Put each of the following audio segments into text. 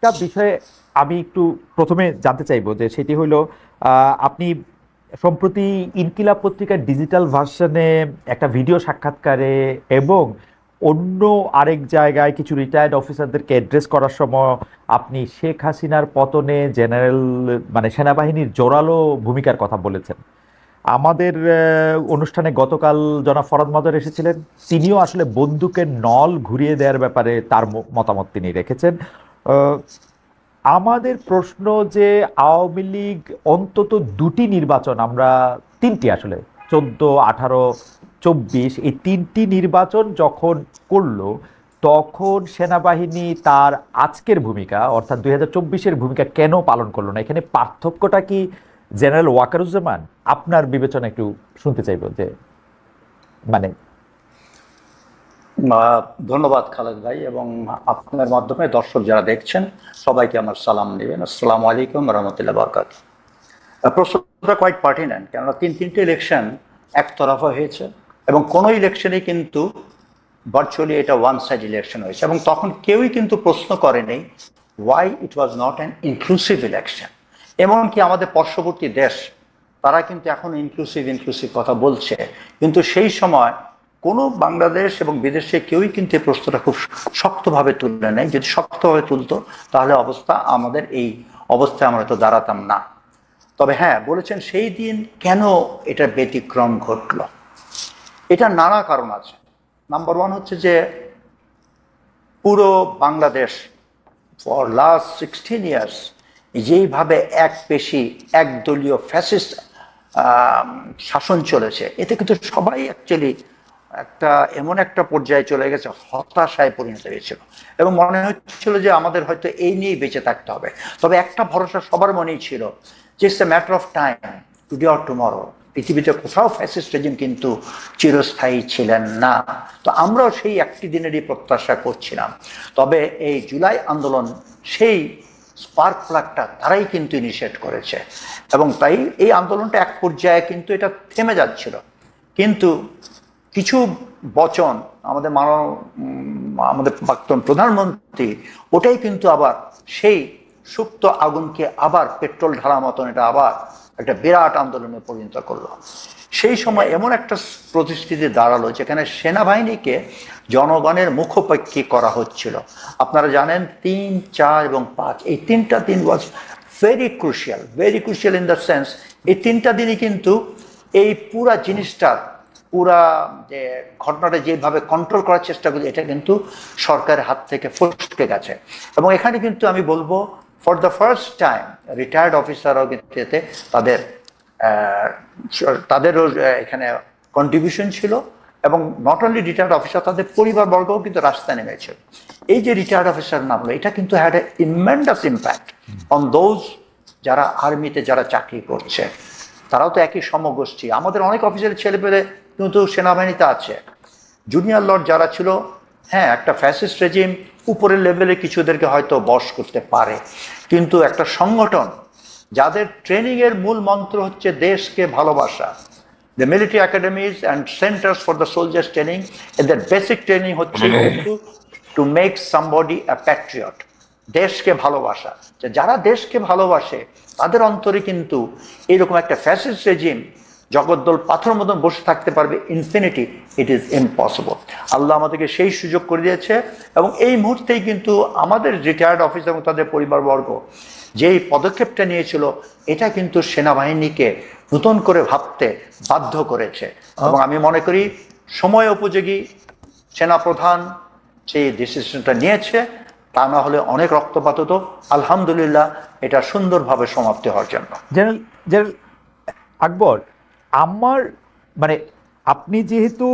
একটা বিষয়ে আমি একটু প্রথমে জানতে চাইবো, যে সেটি হলো আপনি সম্প্রতি ইনকিলাব পত্রিকার ডিজিটাল ভার্সনে একটা ভিডিও সাক্ষাৎকারে এবং অন্য আরেক জায়গায় কিছু রিটায়ার্ড অফিসারদেরকে অ্যাড্রেস করার সময় আপনি শেখ হাসিনার পতনে জেনারেল মানে সেনাবাহিনীর জোরালো ভূমিকার কথা বলেছেন। আমাদের অনুষ্ঠানে গতকাল জনাব ফরহাদ মাদর এসেছিলেন, তিনিও আসলে বন্দুকের নল ঘুরিয়ে দেওয়ার ব্যাপারে তার মতামত তিনি রেখেছেন। আহ, আমাদের প্রশ্ন যে আওয়ামী লীগ অন্তত দুটি নির্বাচন, আমরা তিনটি আসলে 14, 18, 24, এই তিনটি নির্বাচন যখন করলো, তখন সেনাবাহিনী তার আজকের ভূমিকা অর্থাৎ 2024-এর ভূমিকা কেন পালন করলো না? এখানে পার্থক্যটা কি জেনারেল ওয়াকারুজ্জামান? আপনার বিবেচনা একটু শুনতে চাইবো, যে মানে ধন্যবাদ খালেদ ভাই, এবং আপনার মাধ্যমে দর্শক যারা দেখছেন সবাইকে আমার সালাম নেবেন। আসসালামু আলাইকুম রহমতুল্লাহ বরকাত। প্রশ্নটা কোয়াইট পার্টিনেন্ট, কেননা তিনটে ইলেকশন একতরফা হয়েছে এবং কোনো ইলেকশনে কিন্তু ভার্চুয়ালি এটা ওয়ান সাইড ইলেকশন হয়েছে, এবং তখন কেউই কিন্তু প্রশ্ন করেনি why it was not an inclusive election. এমনকি আমাদের পার্শ্ববর্তী দেশ তারা কিন্তু এখন ইনক্লুসিভ কথা বলছে, কিন্তু সেই সময় কোনো বাংলাদেশ এবং বিদেশে কেউই কিন্তু এই প্রশ্নটা খুব শক্তভাবে তুলে নেয়। যদি শক্তভাবে তুলতো তাহলে আমাদের এই অবস্থায় আমরা তো দাঁড়াতাম না। তবে হ্যাঁ, বলেছেন সেই দিন কেন এটা ব্যতিক্রম ঘটলো, এটা নানা কারণ আছে। নাম্বার ওয়ান হচ্ছে যে পুরো বাংলাদেশ ফর লাস্ট 16 ইয়ার্স যেইভাবে একদলীয় ফ্যাসিস্ট শাসন চলেছে, এতে কিন্তু সবাই অ্যাকচুয়ালি এমন একটা পর্যায়ে চলে গেছে, হতাশায় পরিণত হয়েছিল এবং মনে হচ্ছিল যে আমাদের হয়তো এই নিয়েই বেঁচে থাকতে হবে। তবে একটা ভরসা সবার মনেই ছিল যে it's a matter of time, today or tomorrow. পৃথিবীতে কোথাও ফ্যাসিস্ট রেজিম কিন্তু চিরস্থায়ী ছিলেন না। তো আমরাও সেই একটি দিনেরই প্রত্যাশা করছিলাম। তবে এই জুলাই আন্দোলন সেই স্পার্ক প্লাগটা তারাই কিন্তু ইনিশিয়েট করেছে, এবং তাই এই আন্দোলনটা এক পর্যায়ে কিন্তু এটা থেমে যাচ্ছিল। কিন্তু কিছু বচন আমাদের প্রাক্তন প্রধানমন্ত্রী ওটাই কিন্তু আবার সেই সুপ্ত আগুনকে আবার পেট্রোল ঢালা মতন এটা আবার একটা বিরাট আন্দোলনে পরিণত করলো। সেই সময় এমন একটা পরিস্থিতি দাঁড়ালো যেখানে সেনাবাহিনীকে জনগণের মুখোপাক্ষী করা হচ্ছিল। আপনারা জানেন 3, 4 এবং 5 এই তিনটা দিন was very crucial in the sense, এই তিনটা দিনই কিন্তু এই পুরা জিনিসটার পুরা যে ঘটনাটা যেভাবে কন্ট্রোল করার চেষ্টা করি, এটা কিন্তু সরকারের হাত থেকে ফসকে গেছে। এবং এখানে কিন্তু আমি বলবো for the first time retired অফিসাররাও কিন্তু এতে তাদেরও এখানে কন্ট্রিবিউশন ছিল, এবং নট অনলি রিটায়ার্ড অফিসার, তাদের পরিবারবর্গও কিন্তু রাস্তায় নেমেছে। এই যে রিটায়ার্ড অফিসার নামলো, এটা কিন্তু had a tremendous impact on those যারা আর্মিতে যারা চাকরি করছে। তারাও তো একই সমগোষ্ঠী। আমাদের অনেক অফিসারের ছেলেপেলে কিন্তু সেনাবাহিনীতে আছে। জুনিয়র লর্ড যারা ছিল, হ্যাঁ একটা ফ্যাসিস্ট রেজিম উপরের লেভেলে কিছুদেরকে হয়তো বশ করতে পারে, কিন্তু একটা সংগঠন যাদের ট্রেনিং এর মূল মন্ত্র হচ্ছে দেশকে ভালোবাসা, the military academies and centers for the soldiers training, and their basic training হচ্ছে কিন্তু to make somebody a patriot, দেশকে ভালোবাসা। যারা দেশকে ভালোবাসে তাদের অন্তরে কিন্তু এরকম একটা ফ্যাসিস্ট রেজিম জগদ্দল পাথর মতন বসে থাকতে পারবে ইনফিনিটি, ইট ইজ ইম্পসিবল। আল্লাহ আমাদেরকে সেই সুযোগ করে দিয়েছে, এবং এই মুহূর্তেই কিন্তু আমাদের রিটায়ার্ড অফিসার এবং তাদের পরিবারবর্গ যেই পদক্ষেপটা নিয়েছিল, এটা কিন্তু সেনাবাহিনীকে নতুন করে ভাবতে বাধ্য করেছে। এবং আমি মনে করি সময় উপযোগী সেনাপ্রধান সেই ডিসিশনটা নিয়েছে, তা না হলে অনেক রক্তপাত হতো। আলহামদুলিল্লাহ এটা সুন্দরভাবে সমাপ্তি হওয়ার জন্য। জেনারেল আকবর, আমার মানে আপনি যেহেতু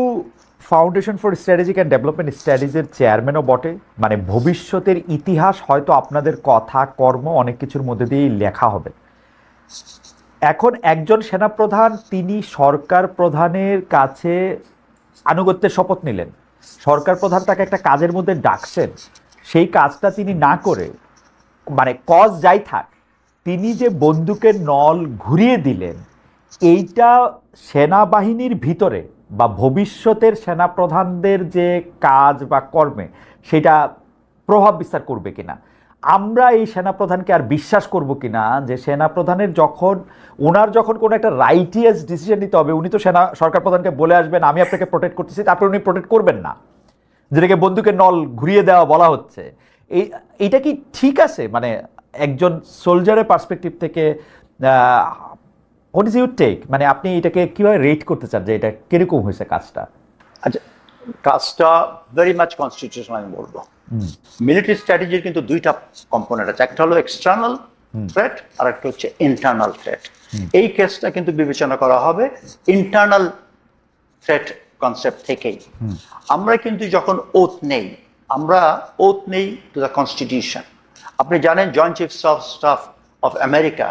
foundation for strategic and development স্টাডিজের চেয়ারম্যানও বটে, মানে ভবিষ্যতের ইতিহাস হয়তো আপনাদের কথা কর্ম অনেক কিছুর মধ্যে দিয়েই লেখা হবে। এখন একজন সেনাপ্রধান তিনি সরকার প্রধানের কাছে আনুগত্যের শপথ নিলেন, সরকার প্রধান তাকে একটা কাজের মধ্যে ডাকছেন, সেই কাজটা তিনি না করে, মানে কজ যাই থাক, তিনি যে বন্দুকের নল ঘুরিয়ে দিলেন, এইটা সেনাবাহিনীর ভিতরে বা ভবিষ্যতের সেনাপ্রধানদের যে কাজ বা কর্মে সেটা প্রভাব বিস্তার করবে কিনা? আমরা এই সেনাপ্রধানকে আর বিশ্বাস করব কিনা যে সেনাপ্রধানের ওনার যখন কোনো একটা রাইটিয়াস ডিসিশন নিতে হবে, উনি তো সরকার প্রধানকে বলে আসবেন আমি আপনাকে প্রোটেক্ট করতেছি, তারপর উনি প্রোটেক্ট করবেন না, যেটাকে বন্দুকের নল ঘুরিয়ে দেওয়া বলা হচ্ছে। এইটা কি ঠিক আছে? মানে একজন সোলজারের পার্সপেক্টিভ থেকে হোয়াট ইজ ইউর টেক, মানে আপনি এটাকে কিভাবে রেট করতে চান যে এটা কিরকম হয়েছে কাজটা? আচ্ছা, কাজটা ভেরি মাচ কনস্টিটিউশনাল আমি বলবো। মিলিটারি স্ট্র্যাটেজির কিন্তু দুইটা কম্পোনেন্ট আছে, একটা হলো এক্সটার্নাল থ্রেট আর একটা হচ্ছে ইন্টারনাল থ্রেট। এই কেসটা কিন্তু বিবেচনা করা হবে ইন্টারনাল থ্রেট কনসেপ্ট থেকেই। আমরা কিন্তু যখন ওথ নেই, আমরা ওথ নেই টু দ্য কনস্টিটিউশন। আপনি জানেন joint chiefs of staff of America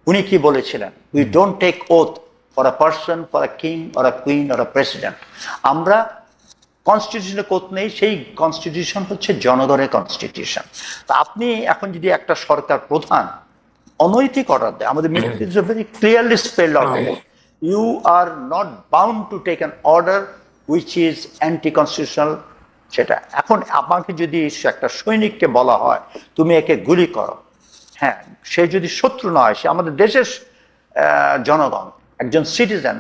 উনি কি বলেছিলেন, we don't take oath for a person, for a king or a queen or a president. আমরা কনস্টিটিউশনে কোথ নেই, সেই কনস্টিটিউশন হচ্ছে জনগণের কনস্টিটিউশন। তা আপনি এখন যদি একটা সরকার প্রধান অনৈতিক অর্ডার দেয়, আমাদের military is very clearly spelled out, you are not bound to take an order which is anti constitutional. সেটা এখন আমাকে যদি একটা সৈনিককে বলা হয় তুমি একে গুলি করো, হ্যাঁ, সে যদি শত্রু না হয়, সে আমাদের দেশের জনগণ, একজন সিটিজেন,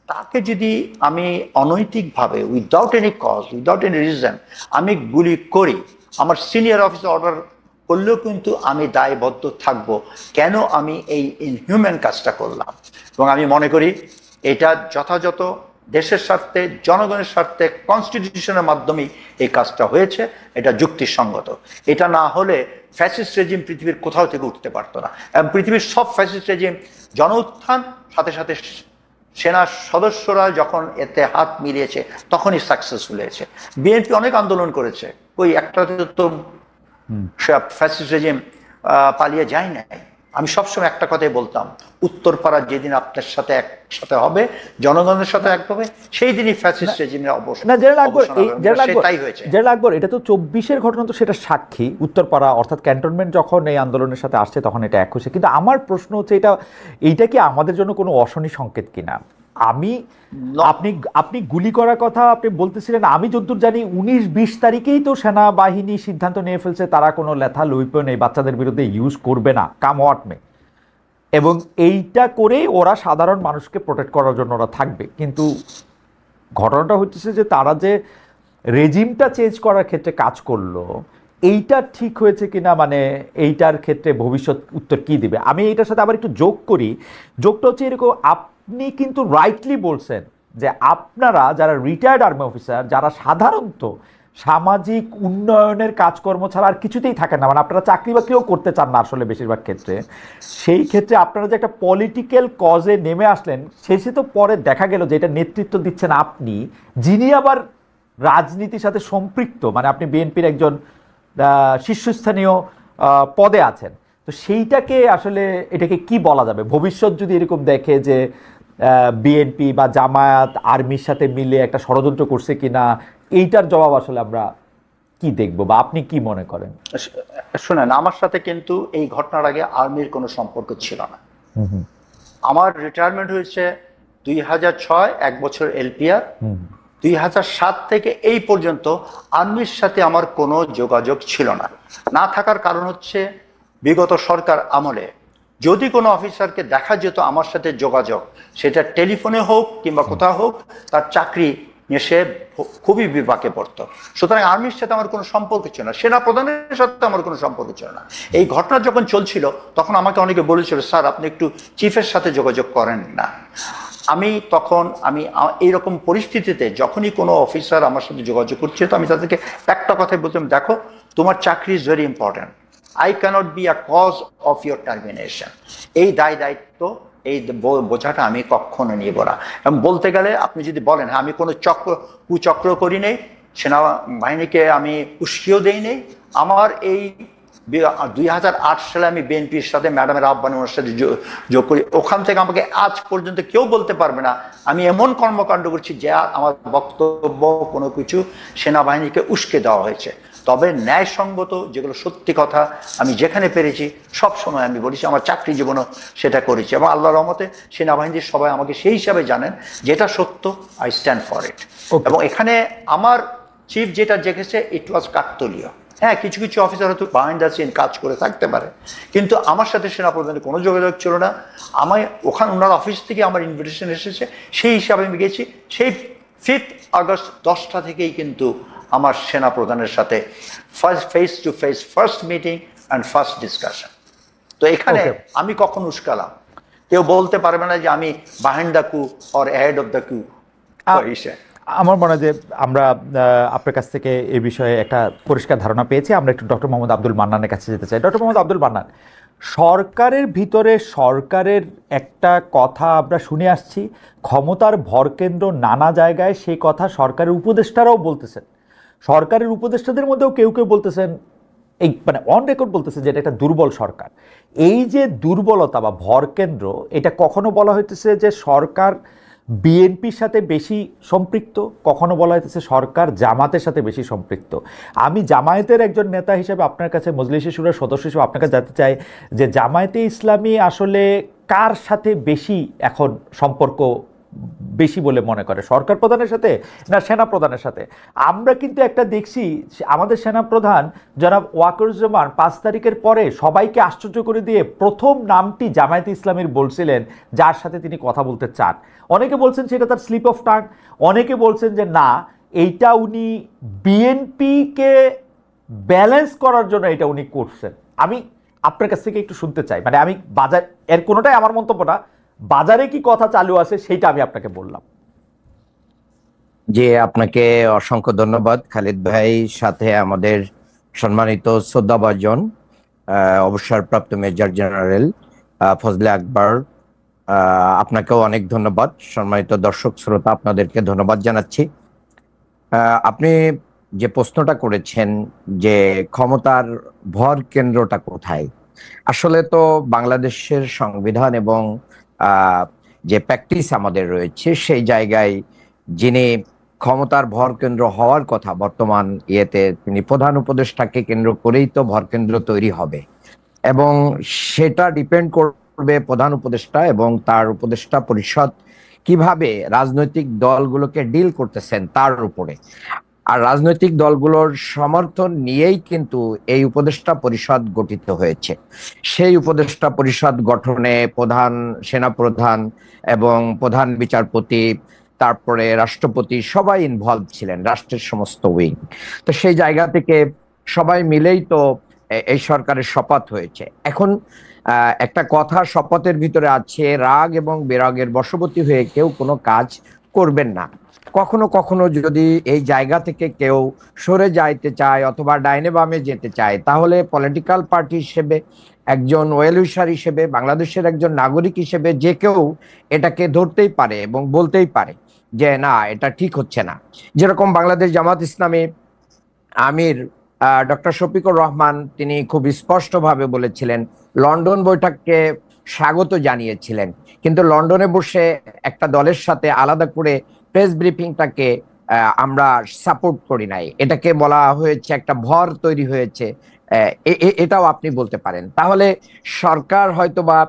তাকে যদি আমি অনৈতিকভাবে without any cause, without any reason আমি গুলি করি, আমার সিনিয়র অফিসার অর্ডার করলেও কিন্তু আমি দায়বদ্ধ থাকব কেন আমি এই ইনহিউম্যান কাজটা করলাম। এবং আমি মনে করি এটা যথাযথ দেশের স্বার্থে, জনগণের স্বার্থে কনস্টিটিউশনের মাধ্যমেই এই কাজটা হয়েছে, এটা যুক্তিসঙ্গত। এটা না হলে ফ্যাসিস্ট রেজিম পৃথিবীর কোথাও থেকে উঠতে পারতো না। এবং পৃথিবীর সব ফ্যাসিস্ট রেজিম জন উত্থান সাথে সাথে সেনা সদস্যরা যখন এতে হাত মিলিয়েছে তখনই সাকসেসফুল হয়েছে। বিএনপি অনেক আন্দোলন করেছে, ওই একটাতে তো ফ্যাসিস্ট রেজিম পালিয়ে যায় নাই। আমি সবসময় একটা কথাই বলতাম, উত্তরপাড়া যেদিন আপনার সাথে একসাথে হবে, জনগণের সাথে এক হবে, সেই দিনই ফ্যাসিস্ট রেজিমের অবসান। তাই হয়েছে। এটা তো 24-এর ঘটনা, তো সেটা সাক্ষী। উত্তরপাড়া অর্থাৎ ক্যান্টনমেন্ট যখন এই আন্দোলনের সাথে আসছে তখন এটা এক হয়েছে। কিন্তু আমার প্রশ্ন হচ্ছে এইটা কি আমাদের জন্য কোনো অশনি সংকেত কিনা? আপনি গুলি করার কথা আপনি বলতেছিলেন, আমি যতদূর জানি 19-20 তারিখেই তো সেনাবাহিনী সিদ্ধান্ত নিয়ে ফেলছে তারা কোনো লেথাল ওয়েপন এই বাচ্চাদের বিরুদ্ধে ইউজ করবে না, কাম হোয়াট মে। এবং এইটা করেই ওরা সাধারণ মানুষকে প্রোটেক্ট করার জন্য ওরা থাকবে। কিন্তু ঘটনাটা হচ্ছে যে তারা যে রেজিমটা চেঞ্জ করার ক্ষেত্রে কাজ করলো, এইটা ঠিক হয়েছে কিনা, মানে এইটার ক্ষেত্রে ভবিষ্যৎ উত্তর কি দিবে? আমি এইটার সাথে আবার একটু যোগ করি। যোগটা হচ্ছে এরকম, আপনি কিন্তু রাইটলি বলছেন যে আপনারা যারা রিটায়ার্ড আর্মি অফিসার, যারা সাধারণত সামাজিক উন্নয়নের কাজকর্ম ছাড়া আর কিছুতেই থাকেন না, মানে আপনারা চাকরি বাকরিও করতে চান না আসলে বেশিরভাগ ক্ষেত্রে, সেই ক্ষেত্রে আপনারা যে একটা পলিটিক্যাল কজে নেমে আসলেন, শেষে তো পরে দেখা গেল যে এটা নেতৃত্ব দিচ্ছেন আপনি, যিনি আবার রাজনীতির সাথে সম্পৃক্ত, মানে আপনি বিএনপির একজন শীর্ষস্থানীয় পদে আছেন। তো সেইটাকে আসলে এটাকে কি বলা যাবে? ভবিষ্যৎ যদি এরকম দেখে যে বিএনপি বা জামায়াত আর্মির সাথে মিলে একটা ষড়যন্ত্র করছে কিনা, এইটার জবাব আসলে আমরা কি দেখবো, বা আপনি কি মনে করেন? শুনেন, আমার সাথে কিন্তু এই ঘটনার আগে আর্মির কোনো সম্পর্ক ছিল না। আমার রিটায়ারমেন্ট হয়েছে 2006, 1 বছর এলপিআর। 2007 থেকে এই পর্যন্ত আর্মির সাথে আমার কোনো যোগাযোগ ছিল না। না থাকার কারণ হচ্ছে বিগত সরকার আমলে যদি কোনো অফিসারকে দেখা যেত আমার সাথে যোগাযোগ, সেটা টেলিফোনে হোক কিংবা কোথাও হোক, তার চাকরি নিয়ে সে খুবই বিপাকে পড়তো। সুতরাং আর্মির সাথে আমার কোনো সম্পর্ক ছিল না, সেনা প্রধানের সাথে আমার কোনো সম্পর্ক ছিল না। এই ঘটনা যখন চলছিল তখন আমাকে অনেকে বলেছিল, স্যার আপনি একটু চিফের সাথে যোগাযোগ করেন না। আমি এইরকম পরিস্থিতিতে যখনই কোনো অফিসার আমার সাথে যোগাযোগ করছে, তো আমি তাদেরকে একটা কথাই বলতাম, দেখো তোমার চাকরি is very important, I cannot be a cause of your termination. এই দায়িত্ব, এই বোঝাটা আমি কখনো নিব না। এবং বলতে গেলে আপনি যদি বলেন, হ্যাঁ আমি কোনো কুচক্র করি নেই, সেনাবাহিনীকে আমি উস্কিয়েও দেই নেই, আমার এই 2008 সালে আমি বিএনপির সাথে ম্যাডামের আহ্বানের সাথে যোগ করি, ওখান থেকে আমাকে আজ পর্যন্ত কেউ বলতে পারবে না আমি এমন কর্মকাণ্ড করছি যে আমার বক্তব্য কোনো কিছু সেনাবাহিনীকে উস্কে দেওয়া হয়েছে। তবে ন্যায়সঙ্গত যেগুলো সত্যি কথা, আমি যেখানে পেরেছি সব সময় আমি বলেছি, আমার চাকরি জীবনও সেটা করেছি। এবং আল্লাহর রহমতে সেনাবাহিনীর সবাই আমাকে সেই হিসাবে জানেন, যেটা সত্য আই স্ট্যান্ড ফর ইট। এবং এখানে আমার চিফ যেটা দেখেছে, ইট ওয়াজ কাকতলীয়। হ্যাঁ, কিছু কিছু অফিসার হয়তো বিহাইন্ড দ্য সিন কাজ করে থাকতে পারে, কিন্তু আমার সাথে সেনাপ্রধানের কোনো যোগাযোগ ছিল না। আমায় ওখানে ওনার অফিস থেকে আমার ইনভিটেশন এসেছে, সেই হিসাবে আমি গেছি। সেই 5 আগস্ট 10টা থেকেই কিন্তু আমার সেনাপ্রধানের সাথে first face to face first meeting and first discussion. তো এখানে আমি কখন উস্কালাম? কেউ বলতে পারবে না যে আমি বিহাইন্ড দ্য কু অর হেড অফ দ্য কু। আমার মনে হয় যে আমরা আপনার কাছ থেকে এই বিষয়ে একটা পরিষ্কার ধারণা পেয়েছি। আমরা একটু ডক্টর মোহাম্মদ আব্দুল মান্নানের কাছে যেতে চাই। ডক্টর মোহাম্মদ আব্দুল মান্নান, সরকারের ভিতরে সরকারের একটা কথা আমরা শুনে আসছি, ক্ষমতার ভরকেন্দ্র নানা জায়গায়, সেই কথা সরকারের উপদেষ্টারাও বলতেছেন। সরকারের উপদেষ্টাদের মধ্যেও কেউ কেউ বলতেছেন, এই মানে অন রেকর্ড বলতেছেন যে এটা একটা দুর্বল সরকার। এই যে দুর্বলতা বা ভরকেন্দ্র, এটা কখনো বলা হইতেছে যে সরকার বিএনপির সাথে বেশি সম্পৃক্ত, কখনো বলা হইতেছে সরকার জামাতের সাথে বেশি সম্পৃক্ত। আমি জামায়াতের একজন নেতা হিসেবে আপনার কাছে, মজলিসে শুরার সদস্য হিসেবে আপনার কাছে জানতে চাই যে জামায়াতে ইসলামী আসলে কার সাথে বেশি এখন সম্পর্ক বেশি বলে মনে করে, সরকার প্রধানের সাথে না সেনা প্রধানের সাথে? আমরা কিন্তু একটা দেখছি, আমাদের সেনাপ্রধান জনাব ওয়াকরুজ্জামান 5 তারিখের পরে সবাইকে আশ্চর্য করে দিয়ে প্রথম নামটি জামায়াতে ইসলামীর বলছিলেন, যার সাথে তিনি কথা বলতে চান। অনেকে বলছেন সেটা তার স্লিপ অফ টাং, অনেকে বলছেন যে না, এইটা উনি বিএনপিকে ব্যালেন্স করার জন্য এটা উনি করছেন। আমি আপনার কাছ থেকে একটু শুনতে চাই, মানে আমি বাজার, এর কোনোটাই আমার মন্তব্য না, বাজারে কি কথা চালু আছে সেটা আমি আপনাকে বললাম। জি, আপনাকে অসংখ্য ধন্যবাদ খালিদ ভাই, সাথে আমাদের সম্মানিত শ্রদ্ধাভাজন অবসরপ্রাপ্ত মেজর জেনারেল ফজলে আকবর, আপনাকেও অনেক ধন্যবাদ। সম্মানিত দর্শক শ্রোতা, আপনাদেরকে ধন্যবাদ জানাচ্ছি। আপনি যে প্রশ্নটা করেছেন যে ক্ষমতার ভর কেন্দ্রটা কোথায়, আসলে তো বাংলাদেশের সংবিধান এবং যে প্র্যাকটিস আমাদের রয়েছে, সেই জায়গায় যিনি ক্ষমতার ভরকেন্দ্র হওয়ার কথা বর্তমান ইয়েতে, তিনি প্রধান উপদেষ্টাকে কেন্দ্র করেই তো ভরকেন্দ্র তৈরি হবে, এবং সেটা ডিপেন্ড করবে প্রধান উপদেষ্টা এবং তার উপদেষ্টা পরিষদ কিভাবে রাজনৈতিক দলগুলোকে ডিল করতেছেন তার উপরে। আর রাজনৈতিক দলগুলোর সমর্থন নিয়েই কিন্তু এই উপদেষ্টা পরিষদ গঠিত হয়েছে। সেই উপদেষ্টা পরিষদ গঠনে প্রধান সেনাপ্রধান এবং প্রধান বিচারপতি, তারপরে রাষ্ট্রপতি, সবাই ইনভলভ ছিলেন, রাষ্ট্রের সমস্ত উইং। তো সেই জায়গা থেকে সবাই মিলেই তো এই সরকারের শপথ হয়েছে। এখন একটা কথা শপথের ভিতরে আছে, রাগ এবং বিরাগের বশবর্তী হয়ে কেউ কোনো কাজ করবেন না। কখনো কখনো যদি এই জায়গা থেকে কেউ সরে যাইতে চায় অথবা ডাইনে বামে যেতে চায়, তাহলে পলিটিক্যাল পার্টি হিসেবে, একজন ওয়েল উইশার হিসেবে, বাংলাদেশের একজন নাগরিক হিসেবে যে কেউ এটাকে ধরতেই পারে এবং বলতেই পারে যে না, এটা ঠিক হচ্ছে না। যেরকম বাংলাদেশ জামাত ইসলামী আমির ডক্টর শফিকুর রহমান, তিনি খুব স্পষ্টভাবে বলেছিলেন, লন্ডন বৈঠককে স্বাগত জানিয়েছিলেন, কিন্তু লন্ডনে বসে একটা দলের সাথে আলাদা করে প্রেস ব্রিফিংটাকে আমরা সাপোর্ট করি নাই। এটাকে বলা হয়েছে একটা ভর তৈরি হয়েছে, এটাও আপনি বলতে পারেন। তাহলে সরকার হয়তোবা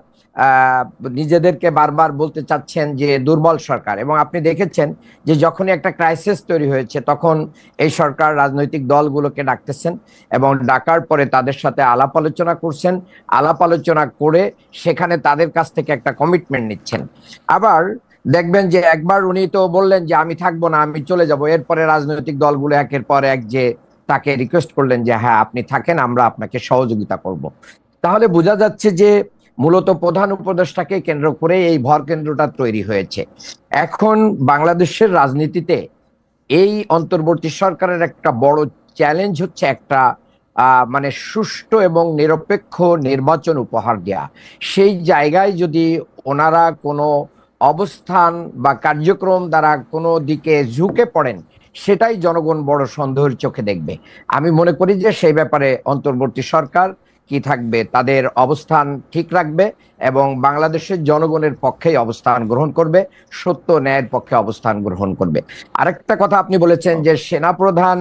নিজেদেরকে বারবার বলতে চাচ্ছেন যে দুর্বল সরকার, এবং আপনি দেখেছেন যে যখনই একটা ক্রাইসিস তৈরি হয়েছে তখন এই সরকার রাজনৈতিক দলগুলোকে ডাকতেছেন এবং ডাকার পরে তাদের সাথে আলাপ আলোচনা করছেন, আলাপ আলোচনা করে সেখানে তাদের কাছ থেকে একটা কমিটমেন্ট নিচ্ছেন। আবার দেখবেন যে একবার উনি তো বললেন যে আমি থাকবো না, আমি চলে যাব, এরপরে রাজনৈতিক দলগুলো একের পর এক যে তাকে রিকোয়েস্ট করলেন যে হ্যাঁ আপনি থাকেন, আমরা আপনাকে সহযোগিতা করব। তাহলে বোঝা যাচ্ছে যে মূলত প্রধান উপদেষ্টাকে কেন্দ্র করে এই ভর কেন্দ্রটা তৈরি হয়েছে। এখন বাংলাদেশের রাজনীতিতে এই অন্তর্বর্তী সরকারের একটা বড় চ্যালেঞ্জ হচ্ছে একটা মানে সুষ্ঠু এবং নিরপেক্ষ নির্বাচন উপহার দেয়া। সেই জায়গায় যদি ওনারা কোনো অবস্থান বা কার্যক্রম দ্বারা কোনো দিকে ঝুঁকে পড়েন, সেটাই জনগণ বড় সন্দেহের চোখে দেখবে। আমি মনে করি যে সেই ব্যাপারে অন্তর্বর্তী সরকার কি থাকবে, তাদের অবস্থান ঠিক রাখবে এবং বাংলাদেশের জনগণের পক্ষেই অবস্থান গ্রহণ করবে, সত্য ন্যায়ের পক্ষে অবস্থান গ্রহণ করবে। আরেকটা কথা আপনি বলেছেন যে সেনাপ্রধান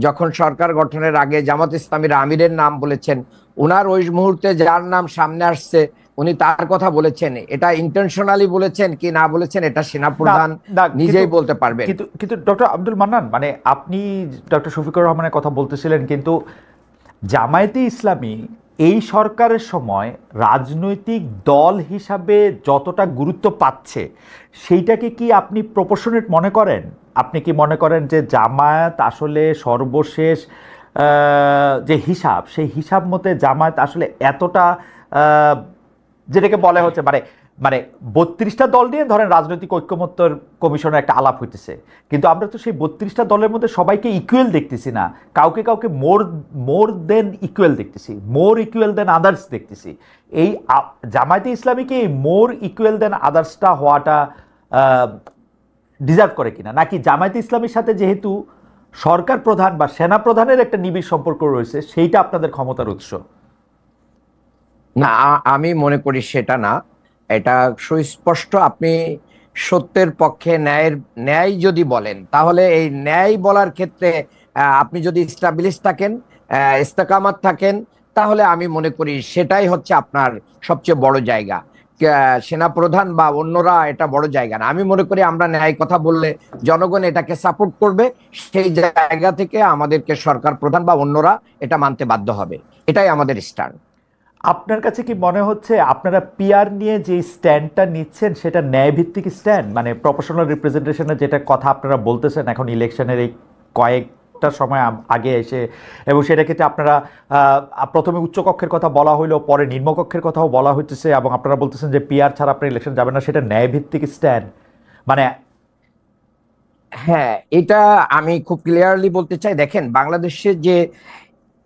যখন সরকার গঠনের আগে জামাত ইসলামীর আমিরের নাম বলেছেন, উনার ওই মুহূর্তে যার নাম সামনে আসছে উনি তার কথা বলেছেন, এটা ইন্টেনশনালি বলেছেন কি না বলেছেন এটা সেনাপ্রধান নিজেই বলতে পারবেন। কিন্তু ডক্টর আব্দুল মান্নান, মানে আপনি ডক্টর শফিকুর রহমানের কথা বলতেছিলেন, কিন্তু জামায়াতে ইসলামী এই সরকারের সময় রাজনৈতিক দল হিসাবে যতটা গুরুত্ব পাচ্ছে সেইটাকে কি আপনি প্রপোর্শনেট মনে করেন? আপনি কি মনে করেন যে জামায়াত আসলে সর্বশেষ যে হিসাব, সেই হিসাব মতে জামায়াত আসলে এতটা আহ, যেটাকে বলা হচ্ছে মানে মানে 32টা দল নিয়ে ধরেন রাজনৈতিক ঐক্যমত্যর কমিশনের একটা আলাপ হইতেছে, কিন্তু আমরা তো সেই 32টা দলের মধ্যে সবাইকে ইকুয়াল দেখতেছি না, কাউকে কাউকে মোর মোর দেন ইকুয়াল দেখতেছি, মোর ইকুয়াল দেন আদার্স দেখতেছি। এই জামায়াতে ইসলামীকে এই মোর ইকুয়াল দেন আদার্সটা হওয়াটা ডিজার্ভ করে কিনা, নাকি জামায়াতে ইসলামীর সাথে যেহেতু সরকার প্রধান বা সেনা প্রধানের একটা নিবিড় সম্পর্ক রয়েছে সেইটা আপনাদের ক্ষমতার উৎস? না, আমি মনে করি সেটা না। এটা সুস্পষ্ট। আপনি সত্যের পক্ষে ন্যায় যদি বলেন, তাহলে এই ন্যায় বলার ক্ষেত্রে আপনি যদি স্টাবলিশ থাকেন, ইস্তেকামাত থাকেন, তাহলে আমি মনে করি সেটাই হচ্ছে আপনার সবচেয়ে বড় জায়গা। সেনা প্রধান বা অন্যরা এটা বড় জায়গা না। আমি মনে করি আমরা ন্যায় কথা বললে জনগণ এটাকে সাপোর্ট করবে, সেই জায়গা থেকে আমাদেরকে সরকার প্রধান বা অন্যরা এটা মানতে বাধ্য হবে। এটাই আমাদের স্ট্যান্ড। আপনার কাছে কি মনে হচ্ছে আপনারা পিআর নিয়ে যে স্ট্যান্ডটা নিচ্ছেন সেটা ন্যায়ভিত্তিক স্ট্যান্ড, মানে প্রপোর্শনাল রিপ্রেজেন্টেশনের যেটা কথা আপনারা বলতেছেন এখন ইলেকশনের এই কয়েকটা সময় আগে এসে, এবং সেটা ক্ষেত্রে আপনারা প্রথমে উচ্চকক্ষের কথা বলা হইলো, পরে নিম্নকক্ষের কথাও বলা হইতেছে, এবং আপনারা বলতেছেন যে পিআর ছাড়া আপনার ইলেকশন যাবে না, সেটা ন্যায়ভিত্তিক স্ট্যান্ড মানে? হ্যাঁ, এটা আমি খুব ক্লিয়ারলি বলতে চাই। দেখেন, বাংলাদেশের যে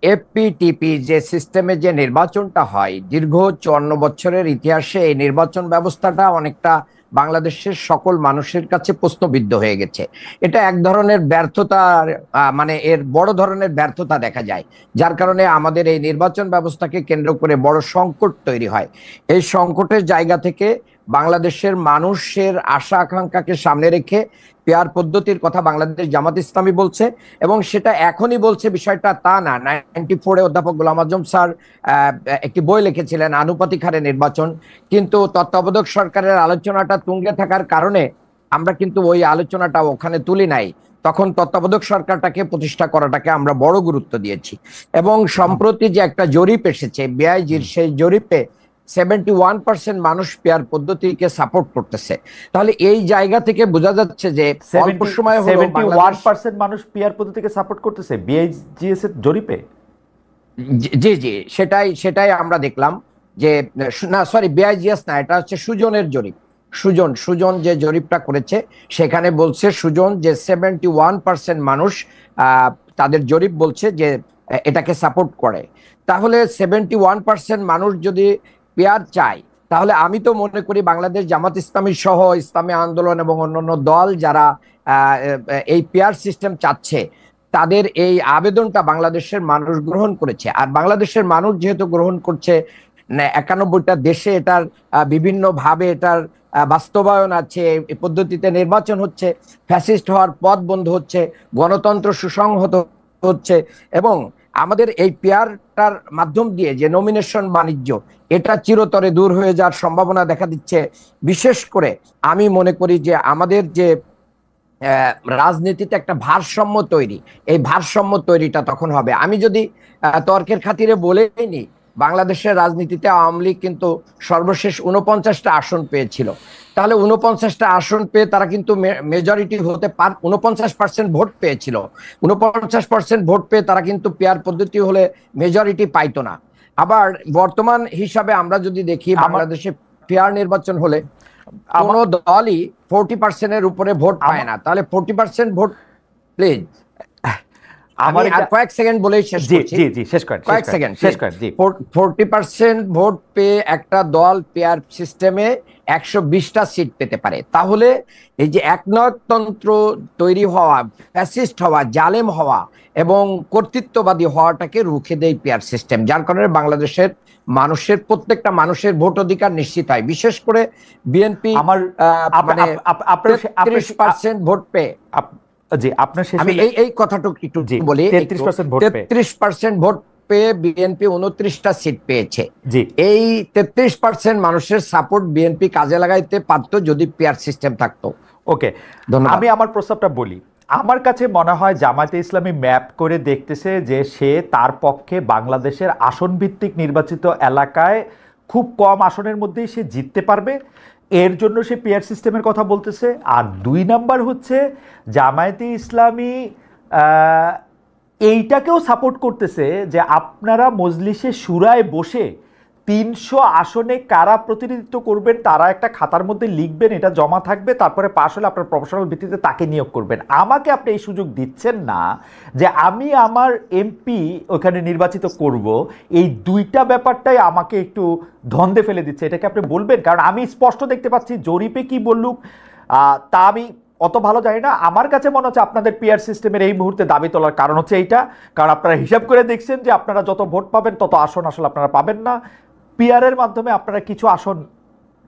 এফপিটিপি যে সিস্টেমে যে নির্বাচনটা হয়, দীর্ঘ 54 বছরের ইতিহাসে এই নির্বাচন ব্যবস্থাটা অনেকটা বাংলাদেশের সকল মানুষের কাছে প্রশ্নবিদ্ধ হয়ে গেছে। এটা এক ধরনের ব্যর্থতা, মানে এর বড় ধরনের ব্যর্থতা দেখা যায়, যার কারণে আমাদের এই নির্বাচন ব্যবস্থাকে কেন্দ্র করে বড় সংকট তৈরি হয়। এই সংকটের জায়গা থেকে বাংলাদেশের মানুষের আশা আকাঙ্ক্ষাকে সামনে রেখে পেয়ার পদ্ধতির কথা বাংলাদেশ জামাত ইসলামী বলছে, এবং সেটা এখনই বলছে বিষয়টা তা না। 94-এ অধ্যাপক গোলাম আজম স্যার একটি বই লিখেছিলেন, আনুপাতিক হারে নির্বাচন, কিন্তু তত্ত্বাবধায়ক সরকারের আলোচনাটা তুঙ্গে থাকার কারণে আমরা কিন্তু ওই আলোচনাটা ওখানে তুলি নাই। তখন তত্ত্বাবধায়ক সরকারটাকে প্রতিষ্ঠা করাটাকে আমরা বড় গুরুত্ব দিয়েছি। এবং সম্প্রতি যে একটা জরিপ এসেছে বিআইজির, সেই জরিপে 71% মানুষ পেয়ার পদ্ধতিকে সাপোর্ট করতেছে। তাহলে এই জায়গা থেকে বোঝা যাচ্ছে যে অল্প সময় হলো 71% মানুষ পিআর পদ্ধতিকে সাপোর্ট করতেছে বিআইজিএস এর জরিপে। জি জি, সেটাই আমরা দেখলাম যে, না সরি, বিআইজিএস না, এটা হচ্ছে সুজনের জরিপ। সুজন যে জরিপটা করেছে সেখানে বলছে সুজন যে 71% মানুষ তাদের জরিপ বলছে যে এটাকে সাপোর্ট করে। তাহলে 71% মানুষ যদি পেয়ার চায়, তাহলে আমি তো মনে করি বাংলাদেশ জামাত ইসলামী সহ ইসলামী আন্দোলন এবং অন্যান্য দল যারা এই পেয়ার সিস্টেম চাচ্ছে, তাদের এই আবেদনটা বাংলাদেশের মানুষ গ্রহণ করেছে। আর বাংলাদেশের মানুষ যেহেতু গ্রহণ করছে, 91টা দেশে এটার বিভিন্ন ভাবে এটার বাস্তবায়ন আছে, এই পদ্ধতিতে নির্বাচন হচ্ছে, ফ্যাসিস্ট হওয়ার পথ বন্ধ হচ্ছে, গণতন্ত্র সুসংহত হচ্ছে, এবং আমাদের এই পেয়ারটার মাধ্যম দিয়ে যে নমিনেশন বাণিজ্য, এটা চিরতরে দূর হয়ে যাওয়ার সম্ভাবনা দেখা দিচ্ছে। বিশেষ করে আমি মনে করি যে আমাদের যে রাজনীতিতে একটা ভারসাম্য তৈরি, এই ভারসাম্য তৈরিটা তখন হবে। আমি যদি তর্কের খাতিরে বলেই নি, বাংলাদেশের রাজনীতিতে আওয়ামী লীগ কিন্তু সর্বশেষ 49টা আসন পেয়েছিল। তাহলে 49টা আসন পেয়ে তারা কিন্তু মেজরিটি হতে 49% ভোট পেয়েছিল। 49% ভোট পেয়ে তারা কিন্তু পেয়ার পদ্ধতি হলে মেজরিটি পাইতো না। আবার বর্তমান হিসাবে আমরা যদি দেখি, বাংলাদেশে পেয়ার নির্বাচন হলে কোন দলই 40%-এর উপরে ভোট পায় না। তাহলে 40% ভোট, প্লিজ আমার কয়েক সেকেন্ড বলেই শেষ করছি। জি জি, শেষ করেন, কয়েক সেকেন্ড শেষ করেন। জি, 40% ভোট পেয়ে একটা দল পেয়ার সিস্টেমে 120টা সিট পেতে পারে। তাহলে এই যে একনায়কতন্ত্র তৈরি হওয়া, ফ্যাসিস্ট হওয়া, জালেম হওয়া এবং কর্তৃত্ববাদী হওয়াটাকে রুখে দেয় পেয়ার সিস্টেম, যার কারণে বাংলাদেশের মানুষের প্রত্যেকটা মানুষের ভোট অধিকার নিশ্চিত হয়। বিশেষ করে বিএনপি আমার মানে 33% ভোট পেয়ে, জি আপনার আমি এই কথাটুকু একটু বলি, 33% ভোট পেয়ে বিএনপি 29টা সিট পেয়েছে। জি, এই 33% মানুষের সাপোর্ট বিএনপি কাজে লাগাইতে পারতো যদি পেয়ার সিস্টেম থাকতো। ওকে, আমি আমার প্রস্তাবটা বলি। আমার কাছে মনে হয় জামায়াতে ইসলামী ম্যাপ করে দেখতেছে যে সে তার পক্ষে বাংলাদেশের আসন ভিত্তিক নির্বাচিত এলাকায় খুব কম আসনের মধ্যেই সে জিততে পারবে, এর জন্য সে পিয়ার সিস্টেমের কথা বলতেছে। আর 2 নাম্বার হচ্ছে জামায়াতে ইসলামী আহ, এইটাকেও সাপোর্ট করতেছে যে আপনারা মজলিসে শুরায় বসে 300 আসনে কারা প্রতিনিধিত্ব করবেন তারা একটা খাতার মধ্যে লিখবেন, এটা জমা থাকবে, তারপরে পাশ হলে আপনার প্রফেশনাল ভিত্তিতে তাকে নিয়োগ করবেন। আমাকে আপনি এই সুযোগ দিচ্ছেন না যে আমি আমার এমপি ওখানে নির্বাচিত করব, এই দুইটা ব্যাপারটাই আমাকে একটু ধন্দে ফেলে দিচ্ছে। এটাকে আপনি বলবেন, কারণ আমি স্পষ্ট দেখতে পাচ্ছি জরিপে কি বললুক তা আমি অত ভালো জানি না। আমার কাছে মনে হচ্ছে আপনাদের পিআর সিস্টেমের এই মুহূর্তে দাবি তোলার কারণ হচ্ছে এইটা, কারণ আপনারা হিসাব করে দেখছেন যে আপনারা যত ভোট পাবেন তত আসন আসলে আপনারা পাবেন না, পিআরের মাধ্যমে আপনারা কিছু আসন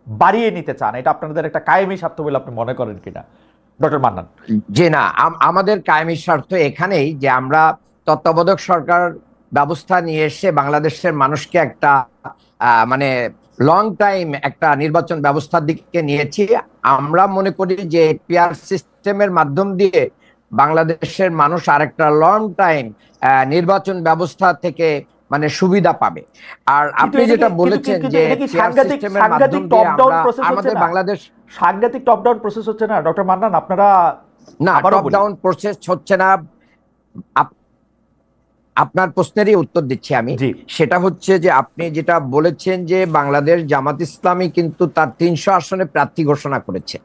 বাড়িয়ে নিতে চান। এটা আপনাদের একটা কায়েমি স্বার্থ বলে আপনি মনে করেন কিনা ডক্টর মান্নান? যে না, আমাদের কায়েমি স্বার্থ এখানেই যে আমরা তত্ত্বাবধায়ক সরকার ব্যবস্থা নিয়ে এসে বাংলাদেশের মানুষকে একটা মানে লং টাইম একটা নির্বাচন ব্যবস্থার দিকে নিয়েছি। আমরা মনে করি যে পিআর সিস্টেমের মাধ্যম দিয়ে বাংলাদেশের মানুষ আরেকটা লং টাইম নির্বাচন ব্যবস্থা থেকে মানে সুবিধা পাবে। আর আপনি যেটা বলেছেন যে আমাদের বাংলাদেশ সাংঘাতিক টপ ডাউন প্রসেস হচ্ছে না ডক্টর মান্নান? আপনারা না, টপ ডাউন প্রসেস হচ্ছে না। আপনার প্রশ্নেরই উত্তর দিচ্ছি আমি। সেটা হচ্ছে যে আপনি যেটা বলেছেন যে বাংলাদেশ জামাত ইসলামী কিন্তু তার 300 আসনে প্রার্থী ঘোষণা করেছে।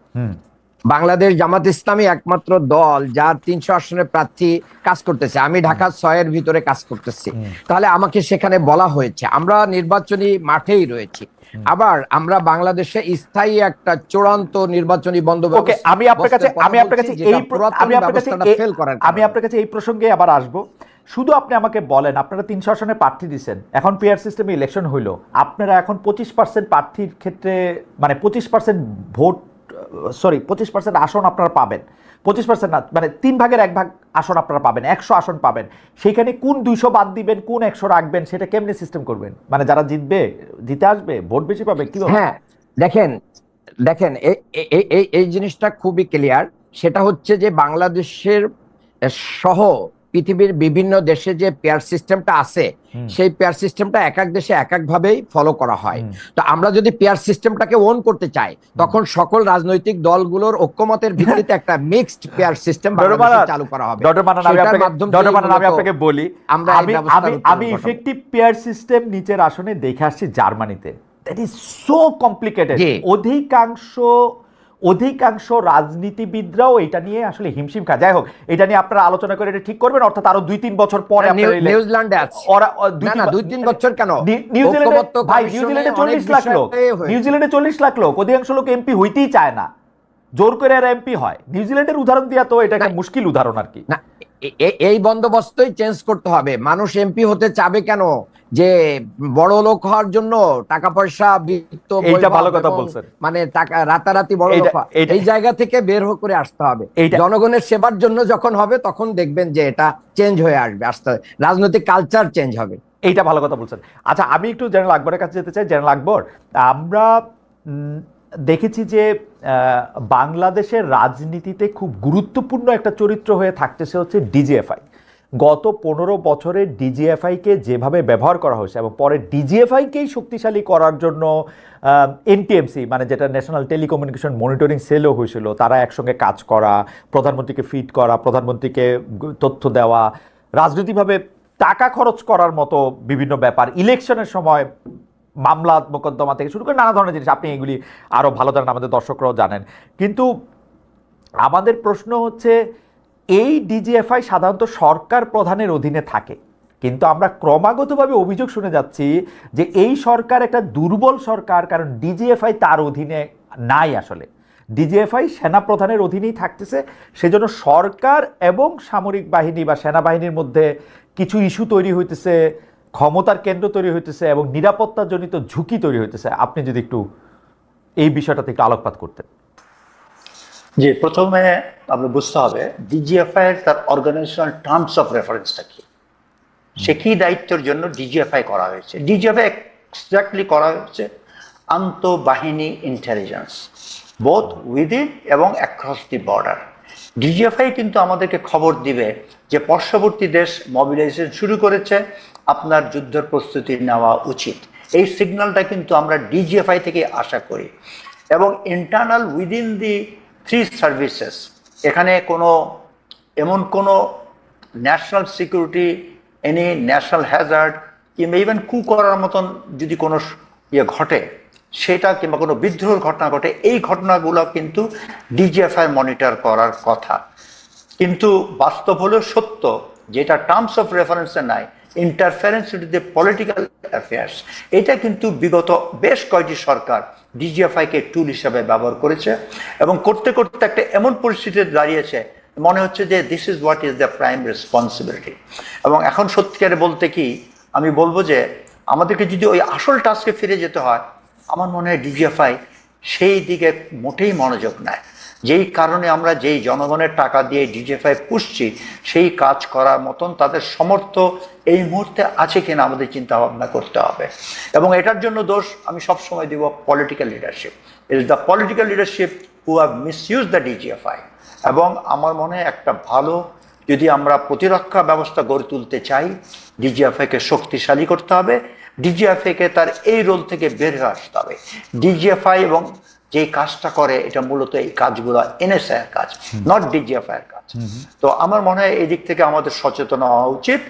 বাংলাদেশ জামাত ইসলামী একমাত্র দল যার 300 আসনে প্রার্থী কাজ করতেছে। আমি ঢাকা 6-এর ভিতরে কাজ করতেছি, তাহলে আমাকে সেখানে বলা হয়েছে, আমরা নির্বাচনী মাঠেই রয়েছি। আবার আমরা বাংলাদেশে স্থায়ী একটা চূড়ান্ত নির্বাচনী বন্দোবস্ত আমি আপনার কাছে এই প্রসঙ্গে আবার আসবো। শুধু আপনি আমাকে বলেন, আপনারা 300 আসনে প্রার্থী দিচ্ছেন, এখন পিআর সিস্টেমে ইলেকশন হইলো, আপনারা এখন 25% প্রার্থীর ক্ষেত্রে মানে 25% ভোট, সরি 25% আসন আপনারা পাবেন, 25% না মানে 3 ভাগের 1 ভাগ আসন আপনারা পাবেন, 100 আসন পাবেন। সেইখানে কোন 200 বাদ দিবেন, কোন 100 রাখবেন, সেটা কেমনে সিস্টেম করবেন? মানে যারা জিতে আসবে, ভোট বেশি পাবে কি? হ্যাঁ, দেখেন এই জিনিসটা খুবই ক্লিয়ার। সেটা হচ্ছে যে বাংলাদেশের সহ পৃথিবীর বিভিন্ন দেশে যে পেয়ার সিস্টেমটা আছে, সেই পেয়ার সিস্টেমটা এক এক দেশে এক এক ভাবেই ফলো করা হয়। তো আমরা যদি পেয়ার সিস্টেমটাকে ওন করতে চাই, তখন সকল রাজনৈতিক দলগুলোর ঐক্যমতের ভিত্তিতে একটা মিক্সড পেয়ার সিস্টেম চালু করা হবে। আমি আপনাকে বলি, আমি ইফেক্টিভ পেয়ার সিস্টেম নিচের আসনে দেখে আসছি জার্মানিতে। That is so complicated. অধিকাংশ রাজনীতিবিদরাও এটা নিয়ে আসলে হিমশিম খায়। যাই হোক, এটা নিয়ে আপনারা আলোচনা করে এটা ঠিক করবেন, অর্থাৎ আরো 2-3 বছর পরে। নিউজিল্যান্ডে আছে ওরা 2-3 বছর কেন? নিউজিল্যান্ডে 40 লাখ লোক, নিউজিল্যান্ডে 40 লাখ লোক, অধিকাংশ লোক এমপি হইতেই চায় না, জোর করে আর এমপি হয়। নিউজিল্যান্ডের উদাহরণ দিয়া তো এটা একটা মুশকিল উদাহরণ আর কি। না, এই বন্দোবস্তই চেঞ্জ করতে হবে। মানুষ এমপি হতে চাবে কেন? যে বড় লোক হওয়ার জন্য, টাকা পয়সা, বিত্ত, এইটা ভালো কথা বলছেন, মানে টাকা রাতারাতি বড় লোক, এই জায়গা থেকে বের করে আসতে হবে। জনগণের সেবার জন্য যখন হবে তখন দেখবেন যে এটা চেঞ্জ হয়ে আসবে, আস্তে রাজনৈতিক কালচার চেঞ্জ হবে। এইটা ভালো কথা বলছেন। আচ্ছা, আমি একটু জেনারেল আকবরের কাছে যেতে চাই। জেনারেল আকবর, আমরা দেখেছি যে বাংলাদেশের রাজনীতিতে খুব গুরুত্বপূর্ণ একটা চরিত্র হয়ে থাকতেছে হচ্ছে ডিজিএফআই। গত 15 বছরে ডিজিএফআইকে যেভাবে ব্যবহার করা হয়েছে এবং পরে ডিজিএফআইকেই শক্তিশালী করার জন্য এনটিএমসি মানে যেটা ন্যাশনাল টেলিকমিউনিকেশন মনিটরিং সেলও হয়েছিল, তারা একসঙ্গে কাজ করা, প্রধানমন্ত্রীকে ফিড করা, প্রধানমন্ত্রীকে তথ্য দেওয়া, রাজনৈতিকভাবে টাকা খরচ করার মতো বিভিন্ন ব্যাপার, ইলেকশনের সময় মামলা মোকদ্দমা থেকে শুরু করে নানা ধরনের জিনিস, আপনি এগুলি আরও ভালো জানেন, আমাদের দর্শকরাও জানেন। কিন্তু আমাদের প্রশ্ন হচ্ছে, এই ডিজিএফআই সাধারণত সরকার প্রধানের অধীনে থাকে, কিন্তু আমরা ক্রমাগতভাবে অভিযোগ শুনে যাচ্ছি যে এই সরকার একটা দুর্বল সরকার, কারণ ডিজিএফআই তার অধীনে নাই। আসলে ডিজিএফআই সেনাপ্রধানের অধীনেই থাকতেছে। সেজন্য সরকার এবং সামরিক বাহিনী বা সেনাবাহিনীর মধ্যে কিছু ইস্যু তৈরি হইতেছে, ক্ষমতার কেন্দ্র তৈরি হইতেছে এবং নিরাপত্তাজনিত ঝুঁকি তৈরি হইতেছে। আপনি যদি একটু এই বিষয়টাতে একটু আলোকপাত করতেন। জি, প্রথমে আপনি বুঝতে হবে ডিজিএফআই এর তার অর্গানাইজেশনাল টার্মস অফ রেফারেন্সটা কি, সে কি দায়িত্বের জন্য ডিজিএফআই করা হয়েছে। ডিজিএফআই এক্স্যাক্টলি করা হয়েছে আন্তঃবাহিনী ইন্টেলিজেন্স, বোথ উইদিন এবং অ্যাক্রস দি বর্ডার। ডিজিএফআই কিন্তু আমাদেরকে খবর দিবে যে পার্শ্ববর্তী দেশ মোবিলাইজেশন শুরু করেছে, আপনার যুদ্ধের প্রস্তুতি নেওয়া উচিত। এই সিগন্যালটা কিন্তু আমরা ডিজিএফআই থেকে আশা করি। এবং internal within the three services, এখানে এমন কোনো national security, any national Hazard কিংবা ইভেন কু করার মতন যদি কোনো ঘটে সেটা, কিংবা কোনো বিদ্রোহের ঘটনা ঘটে, এই ঘটনাগুলো কিন্তু ডিজিএফআই মনিটর করার কথা। কিন্তু বাস্তব হলো সত্য, যেটা টার্মস অফ রেফারেন্সে নাই, interference into the political affairs, এটা কিন্তু বিগত বেশ কয়েকটি সরকার ডিজিএফআইকে টুল হিসাবে ব্যবহার করেছে এবং করতে করতে একটা এমন পরিস্থিতিতে দাঁড়িয়েছে মনে হচ্ছে যে this is what is the prime responsibility. এবং এখন সত্যিকারে বলতে কি আমি বলবো যে আমাদেরকে যদি ওই আসল টাস্কে ফিরে যেতে হয়, আমার মনে হয় ডিজিএফআই সেই দিকে মোটেই মনোযোগ নেয়। যেই কারণে আমরা যেই জনগণের টাকা দিয়ে ডিজিএফআই পুষছি, সেই কাজ করার মতন তাদের সমর্থ এই মুহূর্তে আছে কিনা আমাদের চিন্তা ভাবনা করতে হবে। এবং এটার জন্য দোষ আমি সবসময় দিব political leadership. It is the political leadership who have misuse the DGFI. এবং আমার মনে হয় একটা ভালো, যদি আমরা প্রতিরক্ষা ব্যবস্থা গড়ে তুলতে চাই, ডিজিএফআইকে শক্তিশালী করতে হবে, ডিজিএফআইকে তার এই রোল থেকে বের হয়ে আসতে হবে। ডিজিএফআই এবং যে কাজটা করে এটা মূলত এই কাজগুলো এনএসআই এর কাজ, নট ডিজিএফআই এর কাজ। তো আমার মনে হয় এই দিক থেকে আমাদের সচেতন হওয়া উচিত।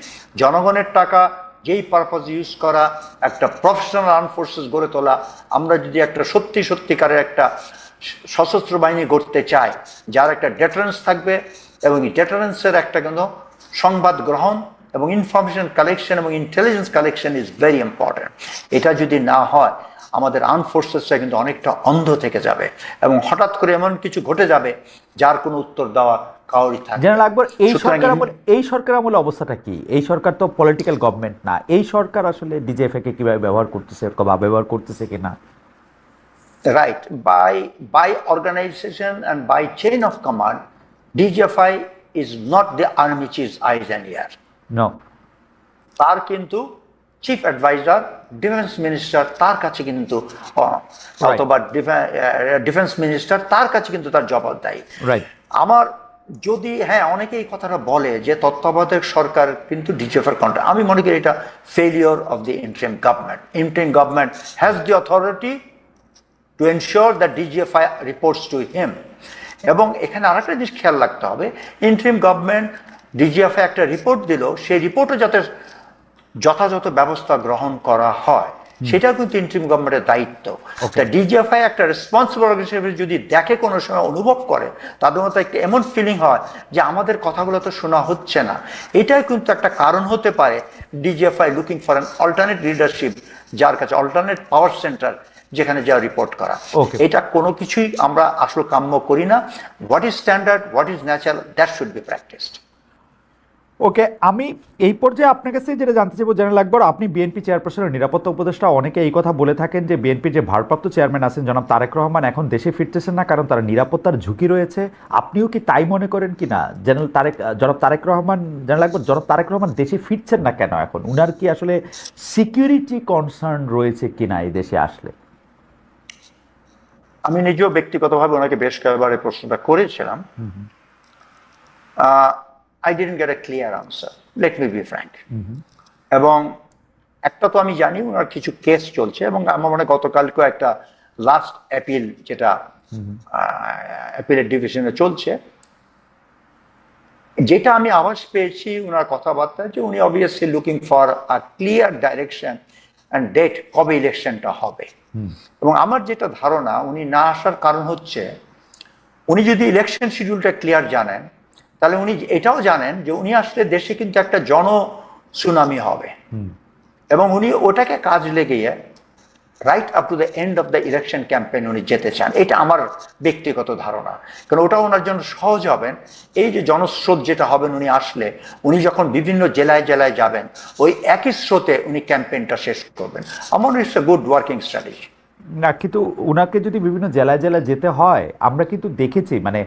জনগণের টাকা যেই পারপাস ইউজ করা, একটা প্রফেশনাল আর্ম ফোর্সেস গড়ে তোলা, আমরা যদি একটা সত্যিকারের একটা সশস্ত্র বাহিনী গড়তে চাই যার একটা ডেটারেন্স থাকবে, এবং এই ডেটারেন্সের একটা কিন্তু সংবাদ গ্রহণ এবং ইনফরমেশন কালেকশন এবং intelligence collection is very important. এটা যদি না হয় আমাদের আর্ম ফোর্সেসটা কিন্তু অনেকটা অন্ধ থেকে যাবে এবং হঠাৎ করে এমন কিছু ঘটে যাবে যার কোনো উত্তর দেওয়া কাউরি থাকবে। জেনারেল আকবর, এই সরকার আমলে অবস্থাটা কি? এই সরকার তো পলিটিক্যাল গভর্নমেন্ট না, এই সরকার আসলে ডিজিএফআই কে কিভাবে ব্যবহার করতেছে বা ব্যবহার করতেছে কিনা? Right, by organization and by chain of command, DGFI is not the army chief's eyes and ears. No. তার কিন্তু চিফ অ্যাডভাইজার ডিফেন্স মিনিস্টার তার কাছে কিন্তু অথবা ডিফেন্স মিনিস্টার তার কাছে কিন্তু তার জবাবদাহি। আমার যদি অনেকে এই কথাটা বলে যে তত্ত্বাবধায়ক সরকার কিন্তু ডিজিএফআই কন্ট্রোল, আমি মনে করি এটা failure of the interim government. Interim government has the authority to ensure that DGFI reports to him. এবং এখানে আরেকটা জিনিস খেয়াল রাখতে হবে, ইন্টারিম গভর্নমেন্ট ডিজিএফআই একটা রিপোর্ট দিল, সেই রিপোর্টে যাতে যথাযথ ব্যবস্থা গ্রহণ করা হয় সেটা কিন্তু ইন্টারিম গভর্নমেন্টের দায়িত্ব। ডিজিএফআই একটা রেসপন্সিবল অর্গানাইজেশন যদি দেখে কোনো সময় অনুভব করে তাদের মধ্যে একটা এমন ফিলিং হয় যে আমাদের কথাগুলো তো শোনা হচ্ছে না, এটাই কিন্তু একটা কারণ হতে পারে DGFI looking for an alternate leadership, যার কাছে অল্টারনেট পাওয়ার সেন্টার যেখানে যা রিপোর্ট করা। এটা কোনো কিছুই আমরা আসলে কাম্য করি না। What is standard, what is natural, that should be practised. Okay, আমি এই পর্যায়ে আপনার কাছে যেটা জানতে চাইবো জেনারেল আকবর, আপনি বিএনপি চেয়ারপারসনের নিরাপত্তা উপদেষ্টা, অনেকে এই কথা বলে থাকেন যে বিএনপির যে ভারপ্রাপ্ত চেয়ারম্যান আছেন জনাব তারেক রহমান এখন দেশে ফিরতেছেন না কারণ তার নিরাপত্তার ঝুঁকি রয়েছে। আপনিও কি তাই মনে করেন কি না? জনাব তারেক রহমান, জেনারেল আকবর, জনাব তারেক রহমান দেশে ফিরছেন না কেন এখন? উনার কি আসলে সিকিউরিটি কনসার্ন রয়েছে কিনা এই দেশে আসলে? আমি নিজেও ব্যক্তিগতভাবে ওনাকে বেশ কয়েকবার এই প্রশ্নটা করেছিলাম। I didn't get a clear answer, let me be frank. এবং একটা তো আমি জানি ওনার কিছু কেস চলছে, এবং আমার মনে গতকালকে একটা লাস্ট অ্যাপিল যেটা অ্যাপিলের ডিভিশনে চলছে, যেটা আমি আভাস পেয়েছি ওনার কথাবার্তা যে উনি obviously looking for a clear direction and date, কবে ইলেকশনটা হবে। এবং আমার যেটা ধারণা উনি না আসার কারণ হচ্ছে উনি যদি ইলেকশন শিডিউলটা ক্লিয়ার জানেন তাহলে উনি এটাও জানেন যে উনি আসলে দেশে কিন্তু একটা জন সুনামি হবে, এবং উনি ওটাকে কাজ লেগিয়ে right up to the end of the election campaign উনি যেতে চান। এটা আমার ব্যক্তিগত ধারণা, কারণ ওটা ওনার জন্য সহজ হবেন। এই যে জনস্রোত যেটা হবেন উনি আসলে, উনি যখন বিভিন্ন জেলায় জেলায় যাবেন ওই একই স্রোতে উনি ক্যাম্পেইনটা শেষ করবেন। আমার it's a good working strategy. না, কিন্তু ওনাকে যদি বিভিন্ন জেলায় জেলায় যেতে হয়, আমরা কিন্তু দেখেছি, মানে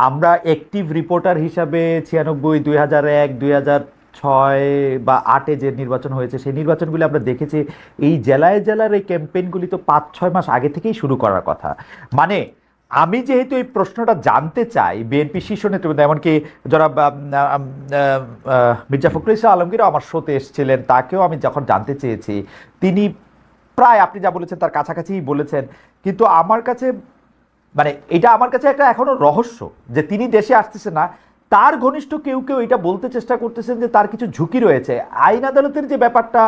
আমরা অ্যাক্টিভ রিপোর্টার হিসাবে 96, 2001, 2006 বা 2008 যে নির্বাচন হয়েছে সেই নির্বাচনগুলি আমরা দেখেছি। এই জেলায় জেলার এই ক্যাম্পেইনগুলি তো 5-6 মাস আগে থেকেই শুরু করার কথা। মানে আমি যেহেতু এই প্রশ্নটা জানতে চাই, বিএনপি শীর্ষ নেতৃবৃন্দ এমনকি যারা মির্জা ফখরুল ইসলাম আলমগীরও আমার শোতে এসেছিলেন, তাকেও আমি যখন জানতে চেয়েছি, তিনি প্রায় আপনি যা বলেছেন তার কাছাকাছিই বলেছেন। কিন্তু আমার কাছে মানে এটা আমার কাছে একটা এখনো রহস্য যে তিনি দেশে আসতেছে না, তার ঘনিষ্ঠ কেউ কেউ এটা বলতে চেষ্টা করতেছেন যে তার কিছু ঝুঁকি রয়েছে। আইন আদালতের যে ব্যাপারটা,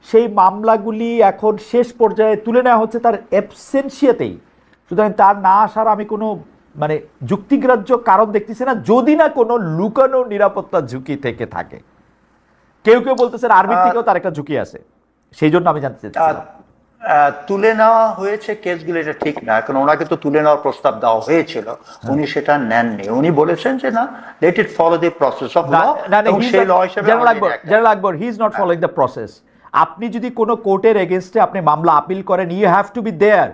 সেই মামলাগুলি এখন শেষ পর্যায়ে তুলে নেওয়া হচ্ছে তার অ্যাবসেন্সিয়াতেই। সুতরাং তার না আসার আমি কোনো মানে যুক্তিগ্রাহ্য কারণ দেখতেছি না, যদি না কোনো লুকানো নিরাপত্তা ঝুঁকি থেকে থাকে। কেউ কেউ বলতেছেন আর্মির থেকেও তার একটা ঝুঁকি আছে, সেই জন্য আমি জানতে চাচ্ছি। তুলে নেওয়া হয়েছে কেসগুলো, এটা ঠিক না। এখন ওনাকে তো তুলে নেওয়ার প্রস্তাব দেওয়া হয়েছিল, উনি সেটা নেননি। উনি বলেছেন যে না, let it follow the process of law, এবং সেই ল হিসেবে general Akbar he is not following the process. আপনি যদি কোনো কোর্টের এগেইনস্টে আপনি মামলা আপিল করেন, you have to be there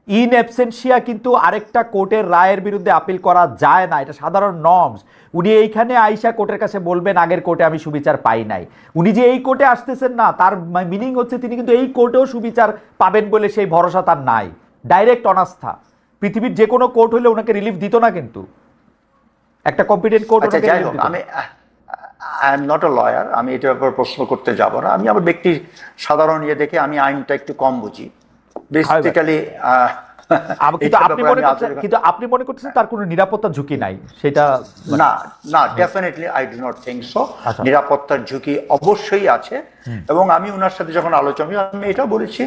in absentia, কিন্তু আরেকটা কোর্টের রায়ের বিরুদ্ধে আপিল করা যায় না, এটা সাধারণ নর্মস। উনি এইখানে আইসা কোর্টের কাছে বলবেন আগের কোর্টে আমি সুবিচার পাই নাই। উনি যে এই কোর্টে আসতেছেন না, তার মিনিং হচ্ছে তিনি কিন্তু এই কোর্টেও সুবিচার পাবেন বলে সেই ভরসা তার নাই, ডাইরেক্ট অনাস্থা। পৃথিবীর যে কোনো কোর্ট হলে ওনাকে রিলিফ দিত না, কিন্তু একটা কম্পিটেন্ট কোর্ট। আমি I am not a lawyer, আমি এটার ব্যাপারে প্রশ্ন করতে যাব না। আমি আমার ব্যক্তি সাধারণ ইয়ে দেখে আমি আইনটা একটু কম বুঝি বেসিক্যালি। কিন্তু আপনি মনে করতেছেন তার কোনো নিরাপত্তা ঝুঁকি নাই, সেটা না না, definitely I do not think so. নিরাপত্তার ঝুঁকি অবশ্যই আছে, এবং আমি ওনার সাথে যখন আলোচনা আমি এটা বলেছি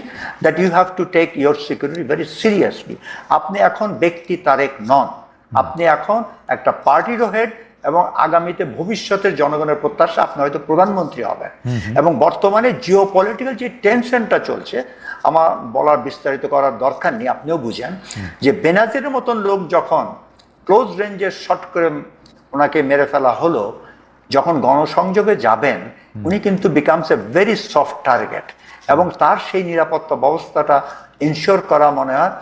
that you have to take your security very seriously. আপনি এখন ব্যক্তি তারেক নন, আপনি এখন একটা পার্টিরও হেড, এবং আগামীতে ভবিষ্যতের জনগণের প্রত্যাশা আপনি হয়তো প্রধানমন্ত্রী হবেন। এবং বর্তমানে জিও পলিটিক্যাল যে টেনশনটা চলছে, আমার বলার বিস্তারিত করার দরকার নেই, আপনিও বুঝেন যে বেনাজিরের মতন লোক যখন ক্লোজ রেঞ্জে শট করে ওনাকে মেরে ফেলা হলো, যখন গণসংযোগে যাবেন উনি কিন্তু becomes a very soft target, এবং তার সেই নিরাপত্তা ব্যবস্থাটা ইনশিওর করা মনে হয়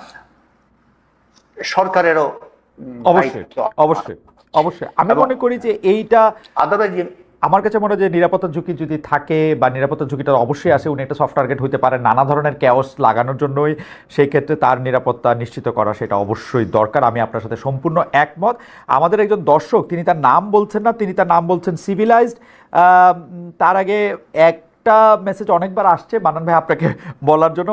সরকারেরও অবশ্যই অবশ্যই অবশ্যই। আমি মনে করি যে এইটা আদারওয়াইজ আমার কাছে মনে হয় যে নিরাপত্তা ঝুঁকি যদি থাকে বা নিরাপত্তা ঝুঁকিটা অবশ্যই আসে, উনি একটা সফট টার্গেট হতে পারে নানা ধরনের ক্যাওস লাগানোর জন্যই। সেই ক্ষেত্রে তার নিরাপত্তা নিশ্চিত করা সেটা অবশ্যই দরকার। আমি আপনার সাথে সম্পূর্ণ একমত। আমাদের একজন দর্শক, তিনি তার নাম বলছেন না, তিনি তার নাম বলছেন সিভিলাইজড। তার আগে একটা মেসেজ অনেকবার আসছে মান্নান ভাই আপনাকে বলার জন্য,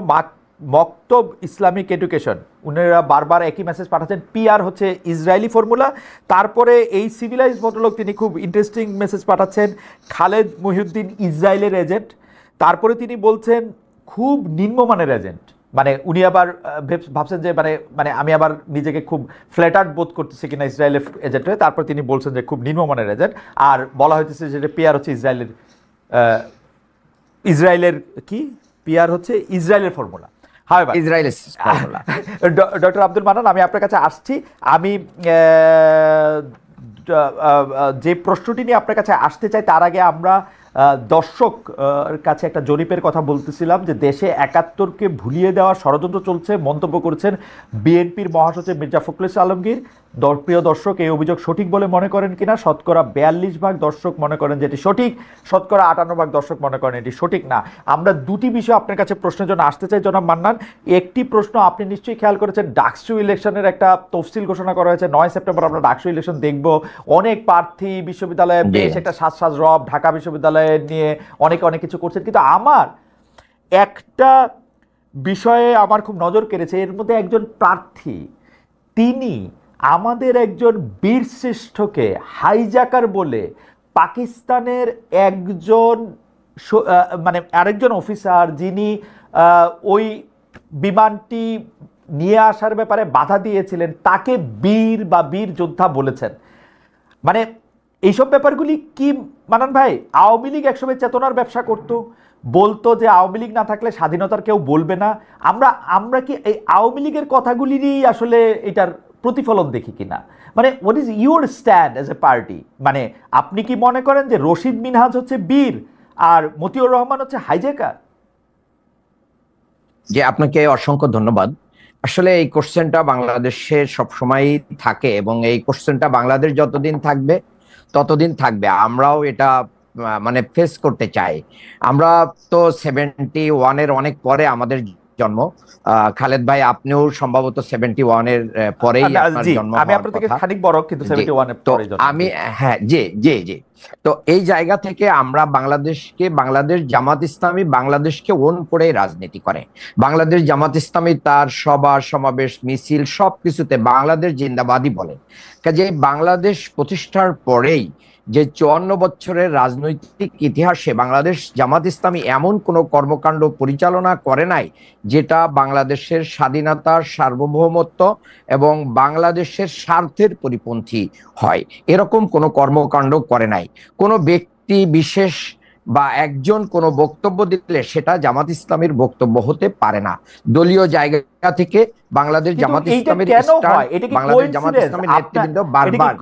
মক্তব ইসলামিক এডুকেশন, উনারা বারবার একই মেসেজ পাঠাচ্ছেন। পিআর হচ্ছে ইসরায়েলি ফর্মুলা। তারপরে এই সিভিলাইজ ভদ্রলোক তিনি খুব ইন্টারেস্টিং মেসেজ পাঠাচ্ছেন, খালেদ মহিউদ্দিন ইসরায়েলের এজেন্ট। তারপরে তিনি বলছেন খুব নিম্নমানের এজেন্ট, মানে উনি আবার ভাবছেন যে মানে মানে আমি আবার নিজেকে খুব ফ্ল্যাটার্ড বোধ করতেছি কিনা ইসরায়েলের এজেন্ট হয়ে। তারপর তিনি বলছেন যে খুব নিম্নমানের এজেন্ট, আর বলা হইতেছে যে পিআর হচ্ছে ইসরায়েলের কি পিআর হচ্ছে ইসরায়েলের ফর্মুলা। ডক্টর আব্দুল মান্নান, আমি আপনার কাছে আসছি। আমি যে প্রশ্নটি নিয়ে আপনার কাছে আসতে চাই তার আগে আমরা দর্শক কাছে একটা জরিপের কথা বলতেছিলাম যে দেশে ৭১কে ভুলিয়ে দেওয়ার ষড়যন্ত্র চলছে, মন্তব্য করেছেন বিএনপির মহাসচিব মির্জা ফখরুল ইসলাম আলমগীর। প্রিয় দর্শক, এই অভিযোগ সঠিক বলে মনে করেন কিনা? শতকরা ৪২% দর্শক মনে করেন যে এটি সঠিক, শতকরা ৫৮% দর্শক মনে করেন এটি সঠিক না। আমরা দুটি বিষয় আপনার কাছে প্রশ্নের জন্য আসতে চাই জনাব মান্নান। একটি প্রশ্ন আপনি নিশ্চয়ই খেয়াল করেছেন, ডাকসু ইলেকশনের একটা তফসিল ঘোষণা করা হয়েছে। ৯ সেপ্টেম্বর আমরা ডাকসু ইলেকশন দেখব। অনেক প্রার্থী বিশ্ববিদ্যালয়ে বেশ একটা সাজ রব, ঢাকা বিশ্ববিদ্যালয়ে নিয়ে অনেকে অনেক কিছু করছেন, কিন্তু আমার একটা বিষয়ে আমার খুব নজর কেড়েছে। এর মধ্যে একজন প্রার্থী, তিনি আমাদের একজন বীরশ্রেষ্ঠকে হাইজাকার বলে পাকিস্তানের একজন মানে আরেকজন অফিসার, যিনি ওই বিমানটি নিয়ে আসার ব্যাপারে বাধা দিয়েছিলেন, তাকে বীর বা বীর যোদ্ধা বলেছেন। মানে এইসব ব্যাপারগুলি কি মানান ভাই? আওয়ামী লীগ একসময় চেতনার ব্যবসা করতো, বলতো যে আওয়ামী লীগ না থাকলে স্বাধীনতার কেউ বলবে না। আমরা কি এই আওয়ামী লীগের কথাগুলিরই আসলে এটার প্রতিফলন দেখি কিনা? মানে what is your stand as a party? মানে আপনি কি মনে করেন যে রশিদ মিনহাজ হচ্ছে বীর আর মতিউর রহমান হচ্ছে হাইজ্যাকার? যে আপনাকে অসংখ্য ধন্যবাদ। আসলে এই কোশ্চেনটা বাংলাদেশে সবসময় থাকে, এবং এই কোশ্চেনটা বাংলাদেশ যতদিন থাকবে ততদিন থাকবে। আমরাও এটা মানে ফেস করতে চাই। আমরা তো 71-এর অনেক পরে আমাদের জন্ম। খালেদ ভাই আপনিও সম্ভবত 71-এর পরেই আপনার জি, জন্ম আমি হওয়ার আপনার থেকে কথা। খানিক বড়, কিন্তু 71 এর তো পরে জন্ম। আমি, হ্যাঁ, জি জি জি। তো এই জায়গা থেকে আমরা বাংলাদেশ জামাত ইসলামী বাংলাদেশকে ওন করে রাজনীতি করে। বাংলাদেশ জামাত ইসলামী তার সভা সমাবেশ মিছিল সবকিছুতে বাংলাদেশ জিন্দাবাদই বলে। কাজে বাংলাদেশ প্রতিষ্ঠার পরেই যে 54 বছরের রাজনৈতিক ইতিহাসে বাংলাদেশ জামাত ইসলামী এমন কোনো কর্মকাণ্ড পরিচালনা করে নাই যেটা বাংলাদেশের স্বাধীনতার সার্বভৌমত্ব এবং বাংলাদেশের স্বার্থের পরিপন্থী হয়, এরকম কোনো কর্মকাণ্ড করে নাই। কোনো ব্যক্তি বিশেষ বা একজন কোনো বক্তব্য দিলে সেটা জামাত ইসলামের বক্তব্য হতে পারে না। দলীয় জায়গা থেকে বাংলাদেশ জামাত ইসলামের বাংলাদেশ জামাত ইসলামের নেতৃবৃন্দ বারবার,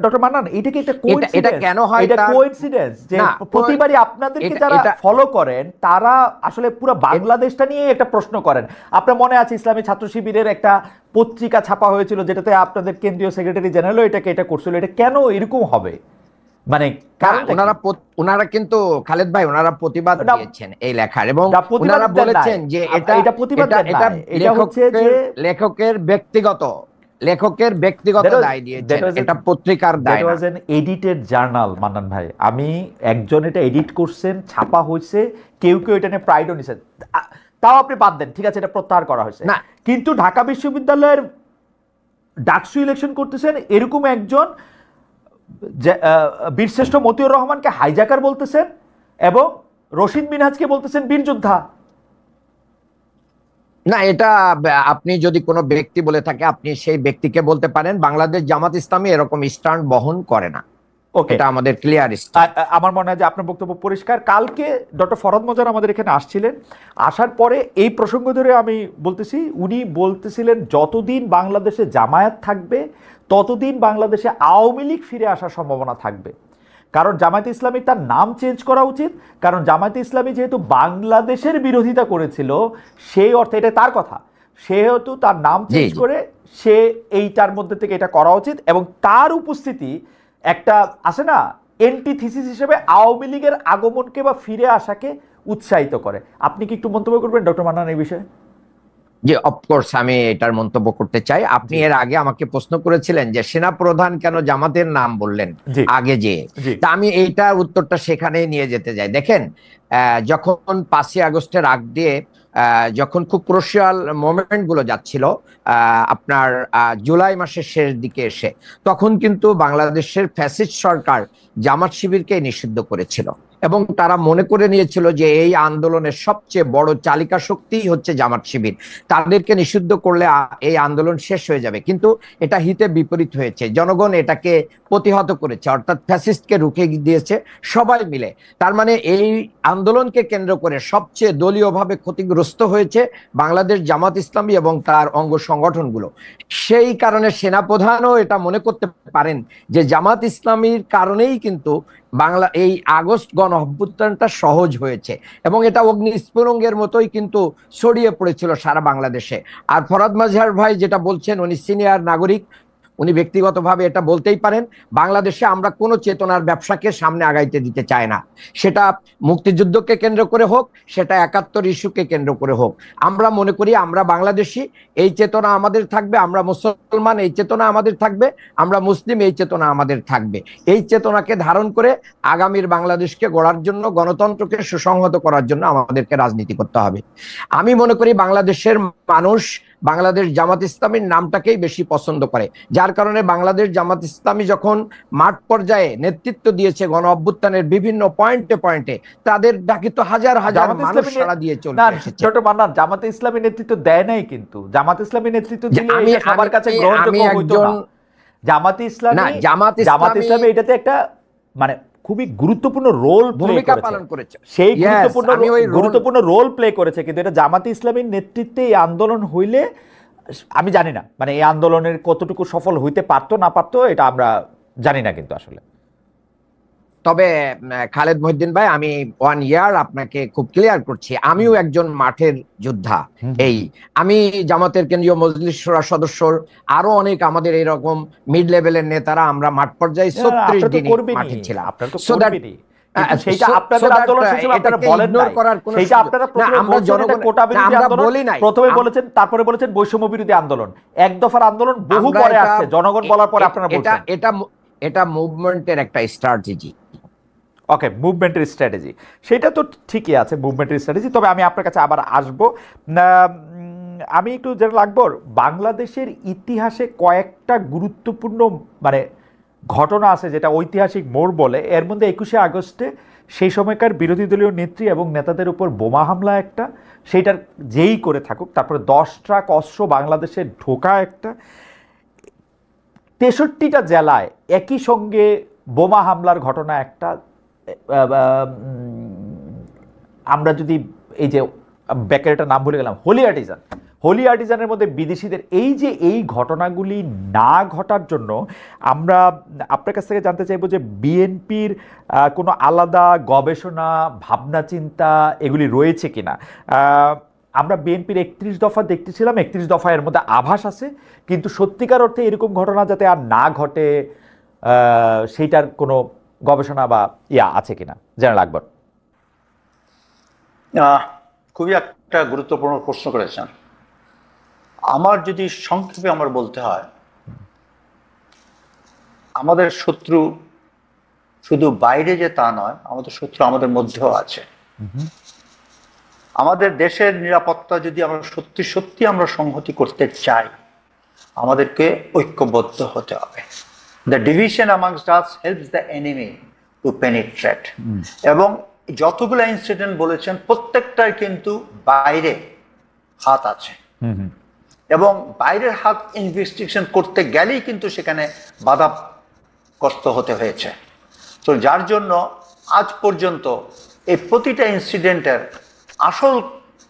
ডক্টর মান্নান, এটা কি একটা কোইন্সিডেন্স? এটা কেন হয়? এটা কোইন্সিডেন্স যে প্রতিবারই আপনাদেরকে যারা ফলো করেন তারা আসলে পুরো বাংলাদেশটা নিয়ে একটা প্রশ্ন করেন। আপনার মনে আছে ইসলামী ছাত্র শিবিরের একটা পত্রিকা ছাপা হয়েছিল যেটাতে আপনাদের কেন্দ্রীয় সেক্রেটারি জেনারেল এটা করছিল। এটা কেন এরকম হবে? মানে ওনারা কিন্তু খালেদ ভাই ওনারা প্রতিবাদ দিয়েছেন এই লেখার, এবং ওনারা বলেছেন যে এটা লেখকের ব্যক্তিগত দায় দিয়েছেন, এটা পত্রিকার দায় না। এডিটেড জার্নাল মান্নান ভাই, আমি একজন এটা এডিট করছেন, ছাপা হয়েছে, কেউ এটা নিয়ে প্রাইডও নিছেন, তাও আপনি বাদ দেন, ঠিক আছে, এটা প্রত্যাহার করা হয়েছে না। কিন্তু ঢাকা বিশ্ববিদ্যালয়ের ডাকসু ইলেকশন করতেছেন এরকম একজন বীরশ্রেষ্ঠ মতিউর রহমানকে হাইজাকার বলতেছেন এবং রশিদ মিনহাজকে বলতেছেন বীর যোদ্ধা। না, এটা আপনি যদি কোনো ব্যক্তি বলে থাকে আপনি সেই ব্যক্তিকে বলতে পারেন। বাংলাদেশ জামাত ইসলামী এরকম স্ট্যান্ড বহন করে না। এটা আমাদের ক্লিয়ার। আমার মনে হয় যে আপনার বক্তব্য পরিষ্কার। কালকে ডক্টর ফরহাদ মজার আমাদের এখানে আসছিলেন, আসার পরে এই প্রসঙ্গ ধরে আমি বলতেছি, উনি বলতেছিলেন যতদিন বাংলাদেশে জামায়াত থাকবে ততদিন বাংলাদেশে আওয়ামী লীগ ফিরে আসার সম্ভাবনা থাকবে। কারণ জামায়াতে ইসলামী তার নাম চেঞ্জ করা উচিত, কারণ জামায়াতে ইসলামী যেহেতু বাংলাদেশের বিরোধিতা করেছিল সেই অর্থে, এটা তার কথা, সেহেতু তার নাম চেঞ্জ করে সে এইটার মধ্যে থেকে এটা করা উচিত, এবং তার উপস্থিতি একটা আছে না এন্টিথিসিস হিসেবে আওয়ামী লীগের আগমনকে বা ফিরে আসাকে উৎসাহিত করে। আপনি কি একটু মন্তব্য করবেন ডক্টর মান্নান এই বিষয়ে? জি, অফকোর্স আমি এটার মন্তব্য করতে চাই। আপনি এর আগে আমাকে প্রশ্ন করেছিলেন যে সেনা প্রধান কেন জামাতের নাম বললেন আগে, যে তা আমি এইটার উত্তরটা সেখানেই নিয়ে যেতে যাই। দেখেন, যখন 5ই আগস্টের আগ দিয়ে যখন খুব ক্রুশিয়াল মোমেন্ট গুলো যাচ্ছিল আপনার জুলাই মাসের শেষ দিকে এসে, তখন কিন্তু বাংলাদেশের ফ্যাসিস্ট সরকার জামাত শিবিরকে নিষিদ্ধ করেছিল এবং তারা মনে করে নিয়েছিল যে এই আন্দোলনের সবচেয়ে বড় চালিকা শক্তিই হচ্ছে জামাত শিবির, তাদেরকে নিষিদ্ধ করলে এই আন্দোলন শেষ হয়ে যাবে। কিন্তু এটা হিতে বিপরীত হয়েছে, জনগণ এটাকে প্রতিহত করেছে, অর্থাৎ ফ্যাসিস্টকে রুখে দিয়েছে সবাই মিলে। তার মানে এই আন্দোলনকে কেন্দ্র করে সবচেয়ে দলীয়ভাবে ক্ষতিগ্রস্ত হয়েছে বাংলাদেশ জামাত ইসলামী এবং তার অঙ্গ সংগঠনগুলো। সেই কারণে সেনাপ্রধানও এটা মনে করতে পারেন যে জামাত ইসলামীর কারণেই কিন্তু বাংলা এই আগস্ট গণ অভ্যুত্থানটা সহজ হয়েছে, এবং এটা অগ্নিস্ফুলিঙ্গের মতোই কিন্তু ছড়িয়ে পড়েছিল সারা বাংলাদেশে। আর ফরহাদ মাজহার ভাই যেটা বলছেন, উনি সিনিয়র নাগরিক, উনি ব্যক্তিগতভাবে এটা বলতেই পারেন, বাংলাদেশে আমরা কোনো চেতনার ব্যবসাকে সামনে আগাইতে দিতে চাই না। সেটা মুক্তিযুদ্ধকে কেন্দ্র করে হোক, সেটা 71 ইস্যুকে কেন্দ্র করে হোক, আমরা মনে করি আমরা বাংলাদেশি, এই চেতনা আমাদের থাকবে, আমরা মুসলমান এই চেতনা আমাদের থাকবে, আমরা মুসলিম এই চেতনা আমাদের থাকবে। এই চেতনাকে ধারণ করে আগামীর বাংলাদেশকে গড়ার জন্য, গণতন্ত্রকে সুসংহত করার জন্য আমাদেরকে রাজনীতি করতে হবে। আমি মনে করি বাংলাদেশের মানুষ বাংলাদেশ জামাত ইসলামীর নামটাকেই বেশি পছন্দ করে, যার কারণে বাংলাদেশ জামাত ইসলামী যখন মাঠ পর্যায়ে নেতৃত্ব দিয়েছে গণ অভ্যুত্থানের বিভিন্ন পয়েন্টে পয়েন্টে, তাদের ডাকি তো হাজার হাজার মানুষ সাড়া দিয়ে চলে এসেছে। ডক্টর মান্নান, জামাত ইসলামী নেতৃত্ব দেয় নাই, কিন্তু জামাত ইসলামী নেতৃত্ব দিলে এটা সবার কাছে গ্রহণযোগ্য হতো না। জামাত ইসলামী এটাতে একটা মানে খুবই গুরুত্বপূর্ণ রোল ভূমিকা পালন করেছে, সেই গুরুত্বপূর্ণ রোল প্লে করেছে, কিন্তু এটা জামাতে ইসলামীর নেতৃত্বে এই আন্দোলন হইলে আমি জানি না, মানে এই আন্দোলনের কতটুকু সফল হইতে পারতো না পারতো এটা আমরা জানি না, কিন্তু আসলে। তবে খালেদ মহিউদ্দিন ভাই, আমি 1 ইয়ার আপনাকে খুব ক্লিয়ার করছি, আমিও একজন মাঠের যোদ্ধা। আমি জামাতের কেন্দ্রীয় মজলিস শুরা সদস্য, আরো অনেক আমাদের এরকম মিড লেভেলের নেতারা আমরা মাঠ পর্যায়ে 36 দিন মাঠে ছিলাম। কিন্তু সেইটা আপনাদের আন্দোলন হিসেবে আপনারা বলেন নাই, সেইটা আপনারা প্রথমে বলছেন এটা কোটা বিরোধী আন্দোলন, প্রথমে বলেছেন, তারপরে বলেছেন বৈষম্য বিরোধী আন্দোলন। এক দফার আন্দোলন বহু পরে আসছে, জনগণ বলার পরে আপনারা বলছেন এটা মুভমেন্টের একটা স্ট্র্যাটেজি। ওকে, মুভমেন্টের স্ট্র্যাটেজি, সেটা তো ঠিকই আছে, মুভমেন্টের স্ট্র্যাটেজি। তবে আমি আপনার কাছে আবার আসবো। আমি একটু যেটা লাগবো, বাংলাদেশের ইতিহাসে কয়েকটা গুরুত্বপূর্ণ মানে ঘটনা আছে যেটা ঐতিহাসিক মোড় বলে। এর মধ্যে 21শে আগস্টে সেই সময়কার বিরোধী দলীয় নেত্রী এবং নেতাদের উপর বোমা হামলা একটা, সেইটার যেই করে থাকুক, তারপরে 10 ট্রাক অস্ত্র বাংলাদেশে ঢোকা একটা, 63টা জেলায় একই সঙ্গে বোমা হামলার ঘটনা একটা। আমরা যদি এই যে ব্যাকারিটার নাম ভুলে গেলাম, হোলি আর্টিজানের মধ্যে বিদেশিদের এই ঘটনাগুলি না ঘটার জন্য আমরা আপনার কাছ থেকে জানতে চাইবো যে বিএনপির কোনো আলাদা গবেষণা, ভাবনা চিন্তা এগুলি রয়েছে কিনা। আমরা বিএনপির 31 দফা দেখতেছিলাম, 31 দফা এর মধ্যে আভাস আছে, কিন্তু সত্যিকার অর্থে এরকম ঘটনা যাতে আর না ঘটে সেইটার কোনো গবেষণা বা আছে কিনা জানা লাগবে। খুবই একটা গুরুত্বপূর্ণ প্রশ্ন করেছেন। আমার যদি সংক্ষেপে আমার বলতে হয়, আমাদের শত্রু শুধু বাইরে যে তা নয়, আমাদের শত্রু আমাদের মধ্যেও আছে। আমাদের দেশের নিরাপত্তা যদি আমরা সত্যি সত্যি আমরা সংহতি করতে চাই, আমাদেরকে ঐক্যবদ্ধ হতে হবে। The division amongst us helps the enemy to penetrate। এবং যতগুলো ইনসিডেন্ট বলেছেন প্রত্যেকটার কিন্তু বাইরে হাত আছে, এবং বাইরের হাত ইনভেস্টিগেশন করতে গেলেই কিন্তু সেখানে বাধাগ্রস্ত হতে হয়েছে। তো যার জন্য আজ পর্যন্ত এই প্রতিটা ইনসিডেন্টের আসল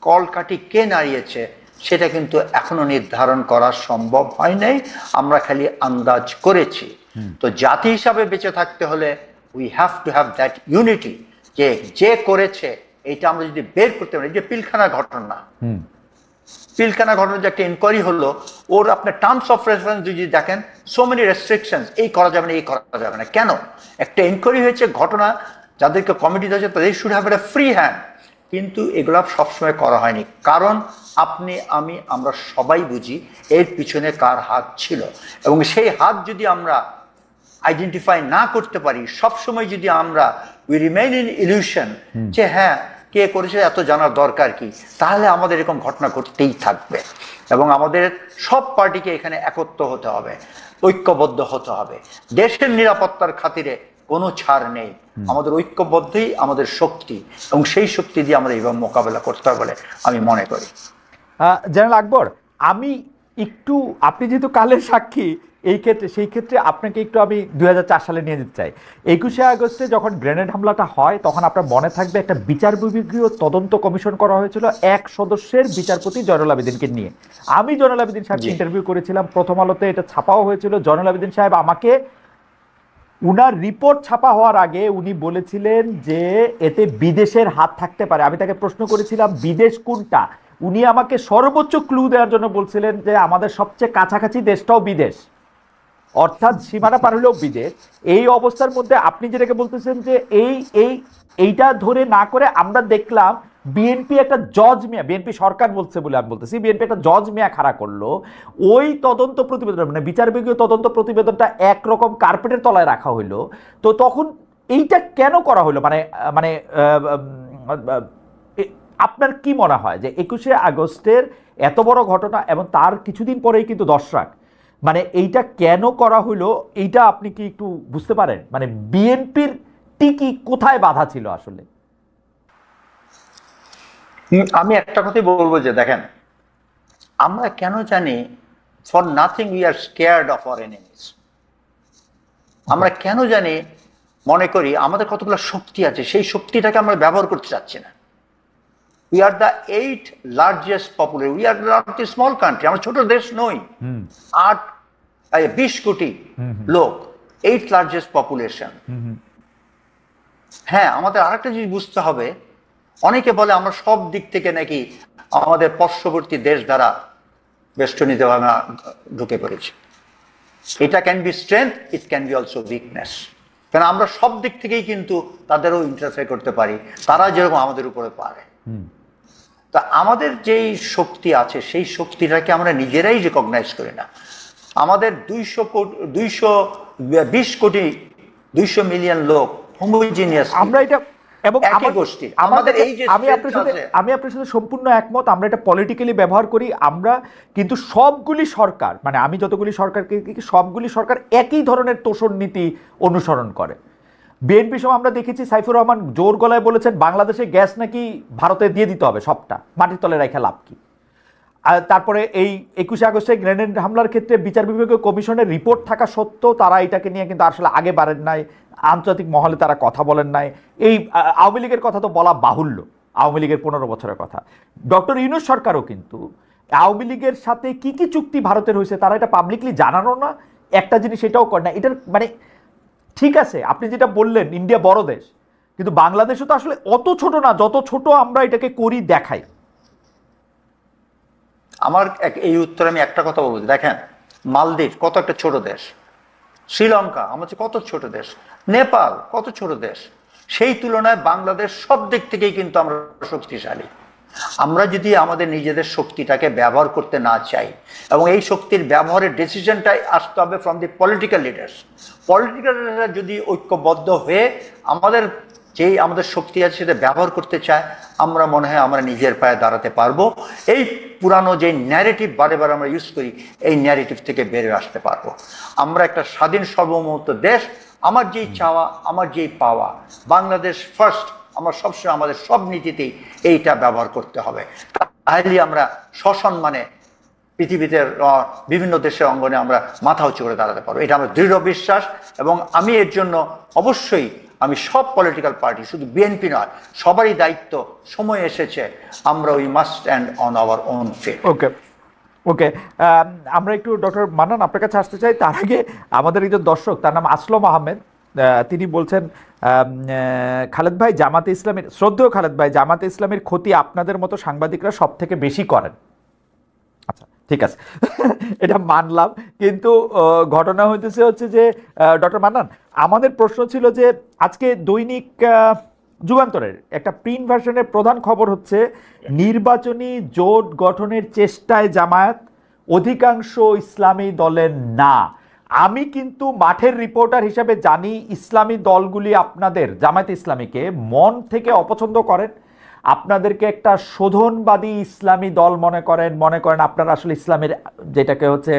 কলকাঠি কে নাড়িয়েছে সেটা কিন্তু এখনো নির্ধারণ করা সম্ভব হয় নাই, আমরা খালি আন্দাজ করেছি। তো জাতি হিসাবে বেঁচে থাকতে হলে we have to have that unity, যে করেছে এইটা আমরা যদি বের করতে পারি। যে পিলখানা ঘটনা যে একটা ইনকোয়ারি হলো, ওর আপনার টার্মস অফ রেফারেন্স যদি দেখেন, সো মেনি রেস্ট্রিকশনস, এই করা যাবে না, এই করা যাবে না। কেন? একটা ইনকোয়ারি হয়েছে, ঘটনা যাদেরকে কমিটি হয়েছে তাদের শুড হ্যাভ একটা ফ্রি হ্যান্ড, কিন্তু এগুলো সবসময় করা হয়নি। কারণ আপনি আমি আমরা সবাই বুঝি এর পিছনে কার হাত ছিল, এবং সেই হাত যদি আমরা আইডেন্টিফাই না করতে পারি, সবসময় যদি আমরা উই রিমেইন ইন ইলিউশন যে হ্যাঁ কে করেছে এত জানার দরকার কি, তাহলে আমাদের এরকম ঘটনা ঘটতেই থাকবে। এবং আমাদের সব পার্টিকে এখানে একত্র হতে হবে, ঐক্যবদ্ধ হতে হবে। দেশের নিরাপত্তার খাতিরে কোনো ছাড় নেই, আমাদের ঐক্যবদ্ধই আমাদের শক্তি, এবং সেই শক্তি দিয়ে আমরা এইভাবে মোকাবেলা করতে হবে বলে আমি মনে করি। জেনারেল আকবর, আমি একটু, আপনি যেহেতু কালের সাক্ষী সেই ক্ষেত্রে আপনাকে একটু আমি 2004 সালে নিয়ে যেতে চাই। 21শে আগস্টে যখন গ্রেনেড হামলাটা হয়, তখন আপনার মনে থাকবে একটা বিচার বিভাগীয় তদন্ত কমিশন করা হয়েছিল 1 সদস্যের বিচারপতি জয়নুল আবেদিনকে নিয়ে। আমি জয়নুল আবেদিন সাহেবকে ইন্টারভিউ করেছিলাম, প্রথম আলোতে এটা ছাপাও হয়েছিল। জয়নুল আবেদিন সাহেব আমাকে, উনার রিপোর্ট ছাপা হওয়ার আগে উনি বলেছিলেন যে এতে বিদেশের হাত থাকতে পারে। আমি তাকে প্রশ্ন করেছিলাম বিদেশ কোনটা, উনি আমাকে সর্বোচ্চ ক্লু দেওয়ার জন্য বলছিলেন যে আমাদের সবচেয়ে কাছাকাছি দেশটাও বিদেশ, অর্থাৎ সীমানা পার হলেও বিদেশ। এই অবস্থার মধ্যে আপনি যেটাকে বলতেছেন যে এইটা ধরে না করে আমরা দেখলাম বিএনপি একটা জজ মিয়া, বিএনপি সরকার বলছে বলে আমি বলতেছি, বিএনপি একটা জজ মিয়া খাড়া করলো। ওই তদন্ত প্রতিবেদন মানে বিচার বিভাগীয় তদন্ত প্রতিবেদনটা একরকম কার্পেটের তলায় রাখা হইলো। তো তখন এইটা কেন করা হলো? মানে মানে আপনার কি মনে হয় যে 21শে আগস্টের এত বড় ঘটনা এবং তার কিছুদিন পরেই কিন্তু 10 ট্রাক, মানে এইটা কেন করা হইলো, এইটা আপনি কি একটু বুঝতে পারেন? মানে বিএনপির টিকি কোথায় বাধা ছিল আসলে? আমি একটা কথাই বলবো যে দেখেন, আমরা কেন জানি for nothing we are scared of our enemies. আমরা কেন জানি মনে করি আমাদের কতগুলো শক্তি আছে, সেই শক্তিটাকে আমরা ব্যবহার করতে চাচ্ছি না। We are the 8th largest population, we are not a small country, আমরা ছোট দেশ নই। 20 কোটি লোক, 8th লার্জেস্ট পপুলেশন। হ্যাঁ, আমাদের আরেকটা জিনিস বুঝতে হবে, অনেকে বলে আমরা সব দিক থেকে নাকি আমাদের পার্শ্ববর্তী দেশ দ্বারা বেষ্টনীতে ঢুকে পড়েছি। এটা can be strength, it can be also weakness. কারণ আমরা সব দিক থেকেই কিন্তু তাদেরও ইন্টারফেয়ার করতে পারি, তারা যেরকম আমাদের উপরে পারে। তা আমাদের যেই শক্তি আছে সেই শক্তিটাকে আমরা নিজেরাই রেকগনাইজ করি না। আমাদের 220 মিলিয়ন লোক হোমোজিনিয়াস, আমরা এটা এবং একই গোষ্ঠী। আমাদের এই যে আমি আপনার সাথে সম্পূর্ণ একমত। আমরা এটা পলিটিক্যালি ব্যবহার করি আমরা, কিন্তু সবগুলি সরকার, মানে আমি যতগুলি সরকারকে সবগুলি সরকার একই ধরনের তোষণ নীতি অনুসরণ করে। বিএনপি সময় আমরা দেখেছি সাইফুর রহমান জোর গলায় বলেছেন বাংলাদেশে গ্যাস নাকি ভারতে দিয়ে দিতে হবে, সবটা মাটির তলে রেখে লাভ কি। আর তারপরে এই 21শে আগস্টে গ্রেনেড হামলার ক্ষেত্রে বিচার বিভাগীয় কমিশনের রিপোর্ট থাকা সত্ত্বেও তারা এটাকে নিয়ে কিন্তু আসলে আগে বাড়েন নাই, আন্তর্জাতিক মহলে তারা কথা বলেন নাই। এই আওয়ামী লীগের কথা তো বলা বাহুল্য, আওয়ামী লীগের 15 বছরের কথা। ডক্টর ইউনূস সরকারও কিন্তু আওয়ামী লীগের সাথে কি কি চুক্তি ভারতের হয়েছে তারা এটা পাবলিকলি জানানো না, একটা জিনিস এটাও করে না। এটার মানে ঠিক আছে আপনি যেটা বললেন ইন্ডিয়া বড় দেশ, কিন্তু বাংলাদেশও তো আসলে অত ছোট না যত ছোট আমরা এটাকে করি দেখাই। আমার এই উত্তরে আমি একটা কথা বলবো, দেখেন মালদ্বীপ কত একটা ছোট দেশ, শ্রীলঙ্কা আমাদের কত ছোট দেশ, নেপাল কত ছোট দেশ, সেই তুলনায় বাংলাদেশ সব দিক থেকেই কিন্তু আমরা শক্তিশালী। আমরা যদি আমাদের নিজেদের শক্তিটাকে ব্যবহার করতে না চাই, এবং এই শক্তির ব্যবহারের ডিসিশনটাই আসতে হবে from the political leaders. Political লিডাররা যদি ঐক্যবদ্ধ হয়ে আমাদের শক্তি আছে সেটা ব্যবহার করতে চায়, আমরা মনে হয় আমরা নিজের পায়ে দাঁড়াতে পারবো। এই পুরানো যে ন্যারেটিভ বারে বারে আমরা ইউজ করি, এই ন্যারেটিভ থেকে বেরিয়ে আসতে পারবো। আমরা একটা স্বাধীন সার্বভৌমত্ব দেশ, আমার যেই চাওয়া আমার যেই পাওয়া, বাংলাদেশ ফার্স্ট, আমরা সবসময় আমাদের সব নীতিতেই এইটা ব্যবহার করতে হবে। তাহলে আমরা সসম্মানে পৃথিবীতে বিভিন্ন দেশের অঙ্গনে আমরা মাথা উঁচু করে দাঁড়াতে পারবো, এটা আমার দৃঢ় বিশ্বাস। এবং আমি এর জন্য অবশ্যই আমি সব পলিটিক্যাল পার্টি, শুধু বিএনপি নয়, সবারই দায়িত্ব, সময় এসেছে আমরা we must stand on our own feet. Okay okay, আমরা একটু ডক্টর মান্নান আপনার কাছে আসতে চাই। তার আগে আমাদের একজন দর্শক, তার নাম আসলম আহমেদ, তিনি বলছেন খালেদ ভাই জামাতে ইসলামের, শ্রদ্ধেয় খালেদ ভাই, জামাতে ইসলামের ক্ষতি আপনাদের মতো সাংবাদিকরা সব থেকে বেশি করেন। আচ্ছা ঠিক আছে, এটা মানলাম, কিন্তু ঘটনা হচ্ছে যে ডক্টর মান্নান, আমাদের প্রশ্ন ছিল যে আজকে দৈনিক যুগান্তরের একটা প্রিন্ট ভার্সনের প্রধান খবর হচ্ছে নির্বাচনী জোট গঠনের চেষ্টায় জামায়াত, অধিকাংশ ইসলামী দলের না। আমি কিন্তু মাঠের রিপোর্টার হিসেবে জানি ইসলামী দলগুলি আপনাদের জামায়াত ইসলামীকে মন থেকে অপছন্দ করেন, আপনাদেরকে একটা শোধনবাদী ইসলামী দল মনে করেন আপনারা আসলে ইসলামের যেটাকে হচ্ছে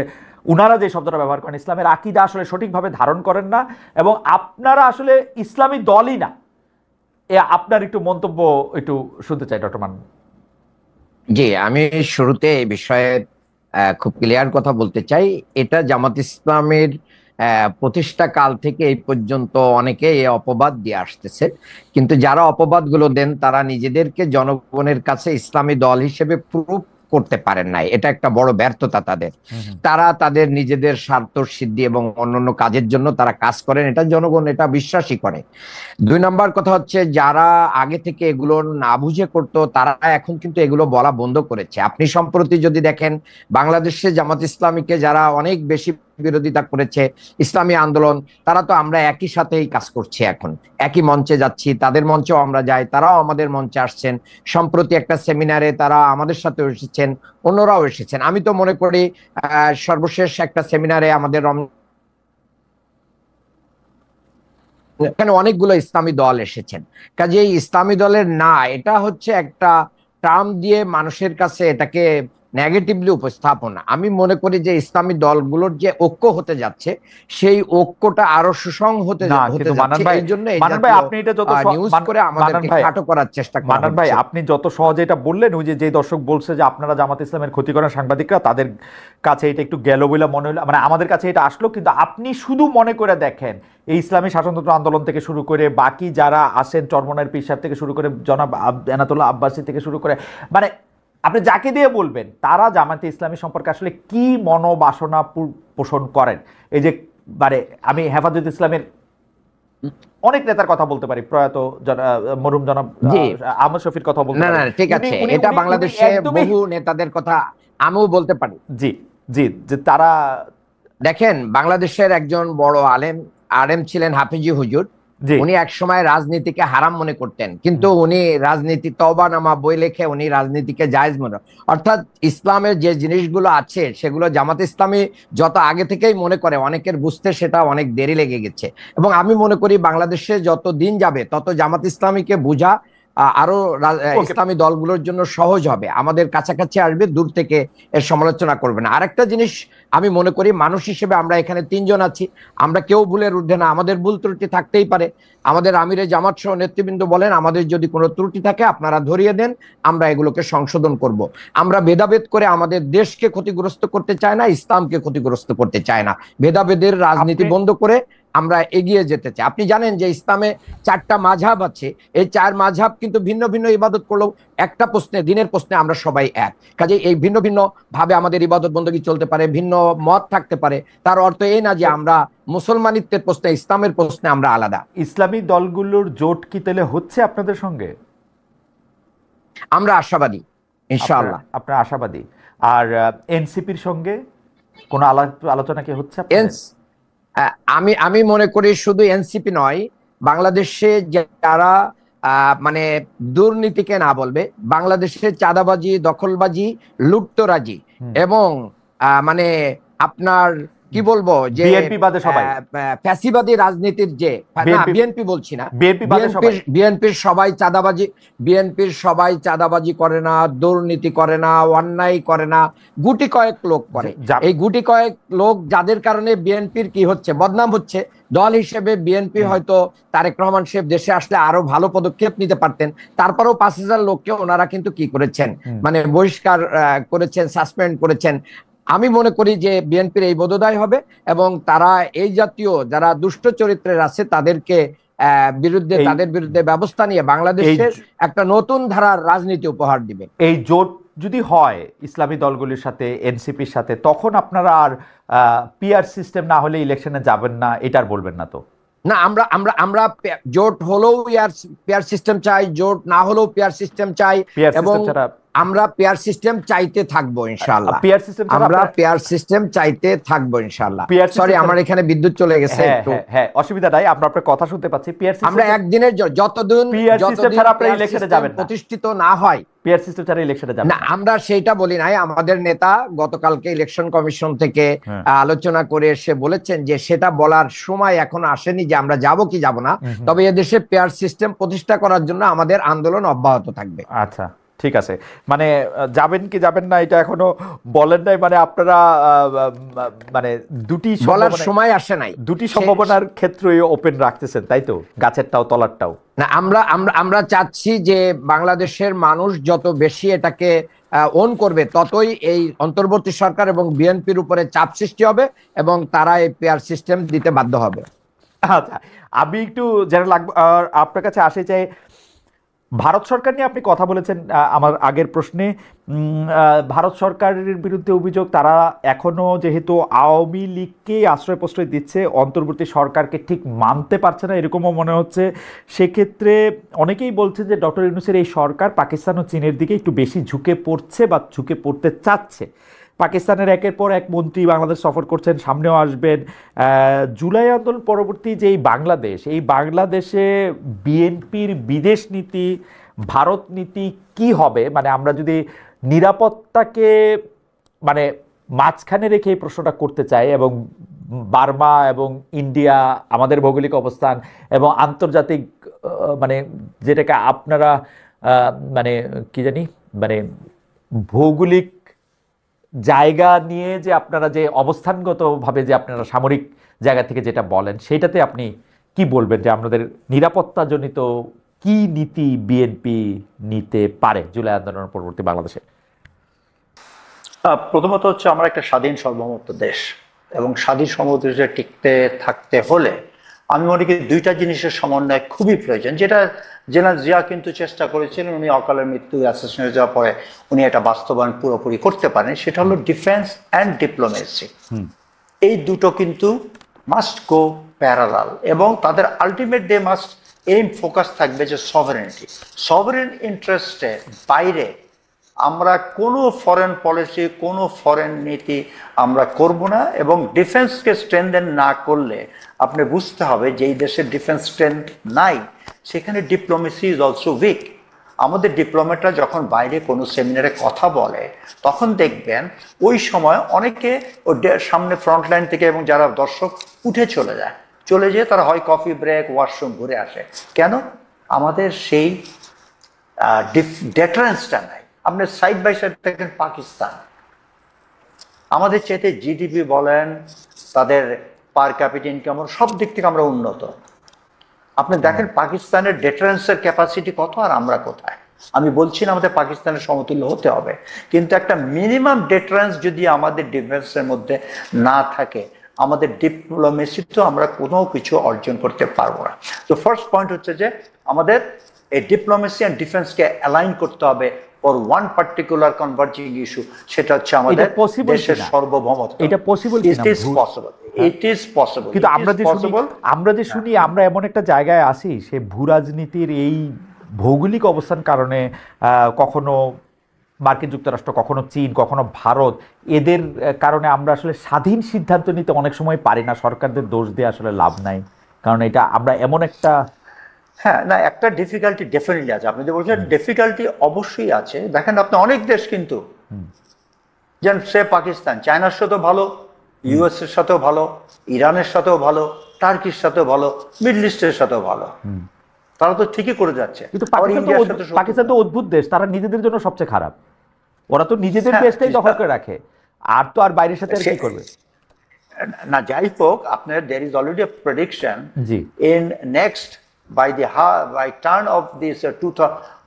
উনারা যে শব্দটা ব্যবহার করেন ইসলামের আকীদা আসলে সঠিকভাবে ধারণ করেন না, এবং আপনারা আসলে ইসলামী দলই না। আপনার একটু মন্তব্য একটু শুনতে চাই ডক্টর মান্নান। জি, আমি শুরুতে এই বিষয়ে খুব ক্লিয়ার কথা বলতে চাই। এটা জামাত ইসলামের প্রতিষ্ঠা কাল থেকে এই পর্যন্ত অনেকে এই অপবাদ দিয়ে আসতেছে, কিন্তু যারা অপবাদগুলো দেন তারা নিজেদেরকে জনগণের কাছে ইসলামী দল হিসেবে প্রুফ করতে পারেন নাই। এটা একটা বড় ব্যর্থতা তাদের। তারা তাদের নিজেদের স্বার্থ সিদ্ধি এবং অন্যান্য কাজের জন্য তারা কাজ করেন, এটা জনগণ এটা বিশ্বাসই করে। 2 নম্বর কথা হচ্ছে, যারা আগে থেকে এগুলো না বুঝে করতো তারা এখন কিন্তু এগুলো বলা বন্ধ করেছে। আপনি সম্প্রতি যদি দেখেন বাংলাদেশে জামাত ইসলামীকে যারা অনেক বেশি বিরোধিতা করেছে, ইসলামী আন্দোলন, তারা তো আমরা একই সাথেই কাজ করছি, এখন একই মঞ্চে যাচ্ছি, তাদের মঞ্চেও আমরা যাই, তারাও আমাদের মঞ্চে আসছেন। সম্প্রতি একটা সেমিনারে তারা আমাদের সাথে এসেছেন, অন্যরাও এসেছেন। আমি তো মনে করি সর্বশেষ একটা সেমিনারে আমাদের এখানে অনেকগুলো ইসলামী দল এসেছেন। কাজেই ইসলামী দলের না, এটা হচ্ছে একটা টার্ম দিয়ে মানুষের কাছে এটাকে নেগেটিভলি উপস্থাপনা। আমি মনে করি যে ইসলামী দলগুলোর যে ঐক্য হতে যাচ্ছে সেই ঐক্যটা আরো সুসংহত হতে যাচ্ছে। এই জন্য আপনি এটা যত নিউজ করে আমাদেরকে খাটো করার চেষ্টা করেন। মান্নান ভাই, আপনি যত সহজে এটা বললেন, ওই যে দর্শক বলছে যে আপনারা জামাত ইসলামের ক্ষতি করেন সাংবাদিকরা, তাদের কাছে এটা একটু গেল বলে মনে হলো, মানে আমাদের কাছে এটা আসলো, কিন্তু আপনি শুধু মনে করে দেখেন এই ইসলামী শাসনতন্ত্র আন্দোলন থেকে শুরু করে বাকি যারা আসেন, চরমনায়ের পীর সাহেব থেকে শুরু করে জনাব এনাতুল্লাহ আব্বাসী থেকে শুরু করে, মানে আপনি যাকে দিয়ে বলবেন তারা জামাতে ইসলামী সম্পর্কে আসলে কি মনোবাসনা পোষণ করেন। এই যে মানে আমি হেফাজত ইসলামের অনেক নেতার কথা বলতে পারি, প্রয়াত মরহুম জনাব আহমদ শফির কথা বলতে পারি। না ঠিক আছে, এটা বাংলাদেশে বহু নেতাদের কথা আমিও বলতে পারি। জি জি, যে তারা দেখেন বাংলাদেশের একজন বড় আলেম আলেম ছিলেন হাফিজি হুজুর। জি উনি একসময় রাজনীতিকে হারাম মনে করতেন, কিন্তু উনি রাজনীতি তওবানামা বই লিখে উনি রাজনীতিকে জায়েজ মনে, অর্থাৎ ইসলামের যে জিনিসগুলো আছে সেগুলো জামাত ইসলামী যত আগে থেকেই মনে করে, অনেকের বুঝতে সেটা অনেক দেরি লেগে গেছে। এবং আমি মনে করি বাংলাদেশে যত দিন যাবে তত জামাত ইসলামীকে বোঝা আরো ওকে ইসলামী দলগুলোর জন্য সহজ হবে, আমাদের কাছাকাছি আসবে, দূর থেকে এর সমালোচনা করবে না। আরেকটা জিনিস আমি মনে করি, মানুষ হিসেবে আমরা এখানে তিনজন আছি, আমরা কেউ ভুলের ঊর্ধ্বে না, আমাদের ভুল ত্রুটি থাকতেই পারে। আমাদের আমিরে জামাত সহ নেতৃবৃন্দ বলেন আমাদের যদি কোনো ত্রুটি থাকে আপনারা ধরিয়ে দেন, আমরা এগুলোকে সংশোধন করব। আমরা ভেদাভেদ করে আমাদের দেশকে ক্ষতিগ্রস্ত করতে চাই না, ইসলামকে ক্ষতিগ্রস্ত করতে চাই না। ভেদাভেদের রাজনীতি বন্ধ করে আমরা এগিয়ে যেতে চাই। আপনি জানেন যে ইসলামে 4টা মাযহাব আছে, এই 4 মাযহাব কিন্তু ভিন্ন ভিন্ন ইবাদত করলেও একটা প্রশ্নে, দিনের প্রশ্নে আমরা সবাই এক। কাজে এই ভিন্ন ভিন্ন ভাবে আমাদের ইবাদত বندگی চলতে পারে, ভিন্ন মত থাকতে পারে, তার অর্থ এই না যে আমরা মুসলমানিত্বের প্রশ্নে, ইসলামের প্রশ্নে আমরা আলাদা। ইসলামী দলগুলোর জোট কি তাহলে হচ্ছে আপনাদের সঙ্গে? আমরা আশাবাদী ইনশাআল্লাহ। আপনারা আশাবাদী। আর এনসিপির সঙ্গে কোনো আলোচনা কি হচ্ছে আপনাদের? আমি মনে করি শুধু এনসিপি নয়, বাংলাদেশে যারা মানে দুর্নীতিকে না বলবে, বাংলাদেশে চাঁদাবাজি, দখলবাজি, লুটতরাজি এবং মানে আপনার কি বলবো যে বিএনপি বাদে সবাই, ফ্যাসিবাদী রাজনীতির যে, না বিএনপি বলছি না, বিএনপি বাদে সবাই, বিএনপির সবাই চাঁদাবাজি, বিএনপির সবাই চাঁদাবাজি করে না, দুর্নীতি করে না, অন্যায় করে না, গুটি কয়েক লোক করে। এই গুটি কয়েক লোক যাদের কারণে বিএনপির কি হচ্ছে, বদনাম হচ্ছে। দল হিসেবে বিএনপি হয়তো তারেক রহমান সাহেব দেশে আসলে আরো ভালো পদক্ষেপ নিতে পারতেন, তারপরেও 5,000 লোককে ওনারা কিন্তু কি করেছেন, মানে বহিষ্কার করেছেন, সাসপেন্ড করেছেন। আমি মনে করি যে বিএনপির এই বোধোদয় হবে এবং তারা এই জাতীয় যারা দুষ্ট চরিত্রের আছে তাদেরকে তাদের বিরুদ্ধে ব্যবস্থা নিয়ে বাংলাদেশের একটা নতুন ধারার রাজনীতি উপহার দিবে। এই জোট যদি হয় ইসলামী দলগুলির সাথে, এনসিপির সাথে, তখন আপনারা আর পিআর সিস্টেম না হলে ইলেকশনে যাবেন না, এটার বলবেন না তো? না, আমরা জোট হলেও পিআর সিস্টেম চাই, জোট না হলেও পিআর সিস্টেম চাই, এবং আমরা পিআর সিস্টেম চাইতে থাকবো ইনশাআল্লাহ। আমরা পিআর সিস্টেম চাইতে থাকবো ইনশাআল্লাহ। সরি, আমার এখানে বিদ্যুৎ চলে গেছে একটু। হ্যাঁ, অসুবিধা নাই, আমরা আপনার কথা শুনতে পাচ্ছি। পিআর সিস্টেম আমরা একদিনের যতদিন ইলেকশনে যাবেন না, প্রতিষ্ঠিত না হয়, পিআর সিস্টেম ছাড়া ইলেকশনে যাবেন না। আমরা সেইটা বলি নাই, আমাদের নেতা গতকালকে ইলেকশন কমিশন থেকে আলোচনা করে এসে বলেছেন যে সেটা বলার সময় এখনো আসেনি যে আমরা যাব কি যাব না, তবে এদেশে পিআর সিস্টেম প্রতিষ্ঠা করার জন্য আমাদের আন্দোলন অব্যাহত থাকবে। আচ্ছা, ঠিক আছে। মানে যাবেন কি যাবেন না এটা এখনো বলেন নাই, মানে আপনারা মানে দুটি বলার সময় আসে নাই, দুটি সম্ভাবনার ক্ষেত্রে ওপেন রাখতেছেন, তাই তো? গাছেরটাও তলারটাও না। আমরা চাচ্ছি যে বাংলাদেশের মানুষ যত বেশি এটাকে ওন করবে, ততই এই অন্তর্বর্তী সরকার এবং বিএনপির উপরে চাপ সৃষ্টি হবে এবং তারা এই পিআর সিস্টেম দিতে বাধ্য হবে। আচ্ছা, আমি একটু যারা লাগবে আপনার কাছে আসে চাই, ভারত সরকার নিয়ে আপনি কথা বলেছেন আমার আগের প্রশ্নে। ভারত সরকারের বিরুদ্ধে অভিযোগ, তারা এখনো যেহেতু আওয়ামী লীগকে আশ্রয় প্রশ্রয় দিচ্ছে, অন্তর্বর্তী সরকারকে ঠিক মানতে পারছে না, এরকমও মনে হচ্ছে। সেক্ষেত্রে অনেকেই বলছেন যে ডক্টর ইউনূসের এই সরকার পাকিস্তান ও চীনের দিকে একটু বেশি ঝুঁকে পড়ছে বা ঝুঁকে পড়তে চাচ্ছে। পাকিস্তানের একের পর এক মন্ত্রী বাংলাদেশ সফর করছেন, সামনেও আসবেন। জুলাই আন্দোলন পরবর্তী যে এই বাংলাদেশে বিএনপির বিদেশ নীতি, ভারত নীতি কি হবে? মানে আমরা যদি নিরাপত্তাকে মানে মাঝখানে রেখে এই প্রশ্নটা করতে চাই, এবং বার্মা এবং ইন্ডিয়া, আমাদের ভৌগোলিক অবস্থান এবং আন্তর্জাতিক মানে যেটাকে আপনারা মানে কি জানি, মানে ভৌগোলিক জায়গা নিয়ে যে আপনারা যে অবস্থানগতভাবে যে আপনারা সামরিক জায়গা থেকে যেটা বলেন, সেটাতে আপনি কি বলবেন যে আমাদের নিরাপত্তাজনিত কি নীতি বিএনপি নিতে পারে জুলাই আন্দোলনের পরবর্তী বাংলাদেশে? প্রথমত হচ্ছে আমরা একটা স্বাধীন সার্বভৌমত্ব দেশ, এবং স্বাধীন সার্বভৌমত্ব দেশে টিকতে থাকতে হলে আমি মনে করি দুইটা জিনিসের সমন্বয় খুবই প্রয়োজন, যেটা জেনারেল জিয়া কিন্তু চেষ্টা করেছিলেন, উনি অকালে মৃত্যু অ্যাসেসিনেট যাওয়ার পরে উনি এটা বাস্তবায়ন পুরোপুরি করতে পারেন। সেটা হলো ডিফেন্স অ্যান্ড ডিপ্লোমেসি। এই দুটো কিন্তু মাস্ট গো প্যারালাল, এবং তাদের ultimate they must aim focus থাকবে যে সভারেনিটি, সভারেন ইন্টারেস্টের বাইরে আমরা কোনো ফরেন পলিসি, কোনো ফরেন নীতি আমরা করব না। এবং ডিফেন্সকে স্ট্রেনথেন না করলে আপনি বুঝতে হবে যে এই দেশের ডিফেন্স স্ট্রেংথ নাই, সেখানে ডিপ্লোমেসি ইজ অলসো উইক। আমাদের ডিপ্লোমেটরা যখন বাইরে কোনো সেমিনারে কথা বলে তখন দেখবেন ওই সময় অনেকে সামনে ফ্রন্ট লাইন থেকে এবং যারা দর্শক উঠে চলে যায়, চলে যেয়ে তারা হয় কফি ব্রেক, ওয়াশরুম ঘুরে আসে। কেন? আমাদের সেই ডেটারেন্সটা নাই। আপনি সাইড বাই সাইড দেখেন পাকিস্তান, আমাদের চাইতে জিডিপি বলেন, তাদের পার ক্যাপিটা ইনকাম, সব দিক থেকে আমরা উন্নত। আপনি দেখেন পাকিস্তানের ডেটারেন্সের ক্যাপাসিটি কত আর আমরা কোথায়। আমি বলছি না আমাদের পাকিস্তানের সমতুল্য হতে হবে, কিন্তু একটা মিনিমাম ডেটারেন্স যদি আমাদের ডিফেন্সের মধ্যে না থাকে, আমাদের ডিপ্লোমেসিতেও আমরা কোনো কিছু অর্জন করতে পারবো না। তো ফার্স্ট পয়েন্ট হচ্ছে যে আমাদের এই ডিপ্লোমেসি অ্যান্ড ডিফেন্সকে অ্যালাইন করতে হবে for one particular converging issue, সেটা হচ্ছে আমাদের দেশের সার্বভৌমত্ব। এটা পসিবল কিনা? It is possible, it is possible. কিন্তু আমরা যে শুনি আমরা এমন একটা জায়গায় আছি, সে ভূ রাজনীতির এই ভৌগোলিক অবস্থান কারণে কখনো মার্কিন যুক্তরাষ্ট্র, কখনো চীন, কখনো ভারত, এদের কারণে আমরা আসলে স্বাধীন সিদ্ধান্ত নিতে অনেক সময় পারি না। সরকারদের দোষ দিয়ে আসলে লাভ নাই, কারণ এটা আমরা এমন একটা হ্যাঁ না, একটা ডিফিকাল্টি ডেফিনেটলি আছে। আপনি যে বলছেন ডিফিকাল্টি অবশ্যই আছে। দেখেন আপনি অনেক দেশ কিন্তু, যেন সে পাকিস্তান চায়নার সাথেও ভালো, ইউএস এর সাথেও ভালো, ইরানের সাথেও ভালো, টার্কির সাথেও ভালো, মিডল ইস্টের সাথেও ভালো, তারা তো ঠিকই করে যাচ্ছে। কিন্তু পাকিস্তান তো অদ্ভুত দেশ, তারা নিজেদের জন্য সবচেয়ে খারাপ। ওরা তো নিজেদের দেশটাই দখল করে রাখে, আর তো আর বাইরের সাথে কি করবে না। যাই হোক, আপনার there is already a prediction in next by turn of this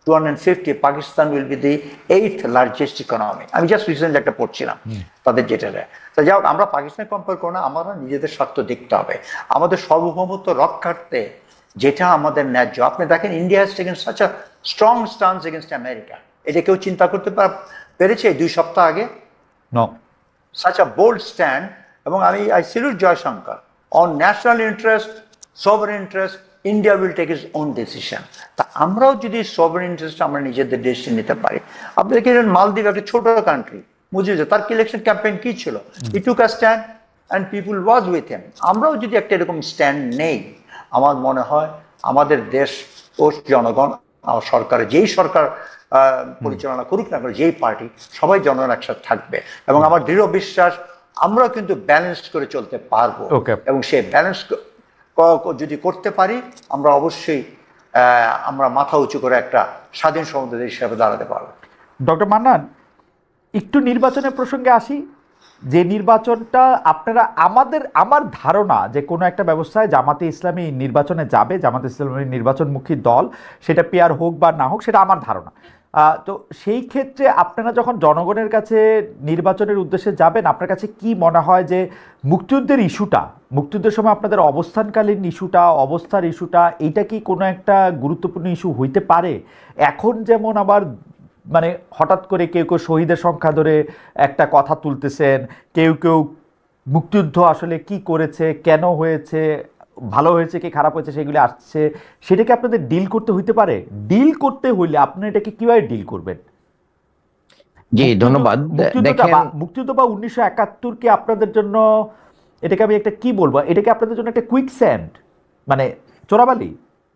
2050 Pakistan will be the 8th largest economy. আমি জাস্ট রিসেন্টলি একটা পড়ছিলাম তাদের যেটা। তো যাই হোক, আমরা পাকিস্তান কম্পেয়ার করো না, আমরা নিজেদের স্বার্থ দেখতে হবে। আমাদের সার্বভৌমত্ব রক্ষার্থে যেটা আমাদের ন্যায্য। আপনি দেখেন India has taken such a strong stance against America. এটা কেউ চিন্তা করতে পেরেছে 2 সপ্তাহ আগে? No. Such a bold stand. এবং I salute Jaishankar. On national interest, sovereign interest, India will take its own decision. তা আমরাও যদি সভারেন ইন্টারেস্ট আমরা নিজেদের দেশে নিতে পারি। আপনি দেখেন মালদ্বীপ একটা ছোট কান্ট্রি, বুঝেছে তার ইলেকশন ক্যাম্পেইন কি ছিল? He took a stand and people was with him. আমরাও যদি একটা এরকম স্ট্যান্ড নেই, আমার মনে হয় আমাদের দেশ ও জনগণ, সরকারের যেই সরকার পরিচালনা করুক না, যেই পার্টি, সবাই জনগণ একসাথে থাকবে। এবং আমার দৃঢ় বিশ্বাস আমরাও কিন্তু ব্যালেন্স করে চলতে পারবো। এবং সেই ব্যালেন্স যদি করতে পারি, আমরা অবশ্যই আমরা মাথা উঁচু করে একটা স্বাধীন সমুদ্র দেশ হিসাবে দাঁড়াতে পারবো। ডক্টর মান্নান, একটু নির্বাচনের প্রসঙ্গে আসি। যে নির্বাচনটা আপনারা, আমার ধারণা যে কোনো একটা ব্যবস্থায় জামাতে ইসলামী নির্বাচনে যাবে, জামাতে ইসলামী নির্বাচনমুখী দল, সেটা পেয়ার হোক বা না হোক, সেটা আমার ধারণা। তো সেই ক্ষেত্রে আপনারা যখন জনগণের কাছে নির্বাচনের উদ্দেশ্যে যাবেন, আপনার কাছে কি মনে হয় যে মুক্তিযুদ্ধের ইস্যুটা, মুক্তিযুদ্ধের সময় আপনাদের অবস্থানকালীন ইস্যুটা, অবস্থার ইস্যুটা, এইটা কি কোনো একটা গুরুত্বপূর্ণ ইস্যু হইতে পারে? এখন যেমন আবার মানে হঠাৎ করে কেউ কেউ শহীদের সংখ্যা ধরে একটা কথা তুলতেছেন, কেউ কেউ মুক্তিযুদ্ধ আসলে কি করেছে, কেন হয়েছে, ভালো হয়েছে কি খারাপ হয়েছে, সেগুলি আসছে, সেটাকে আপনাদের ডিল করতে হইতে পারে। ডিল করতে হইলে আপনি এটাকে কিভাবে ডিল করবেন? জি ধন্যবাদ। মুক্তিযুদ্ধ বা 1971 কি আপনাদের জন্য, এটাকে আমি একটা কি বলবো, এটাকে আপনাদের জন্য একটা কুইক স্যান্ড, মানে চোরাবালি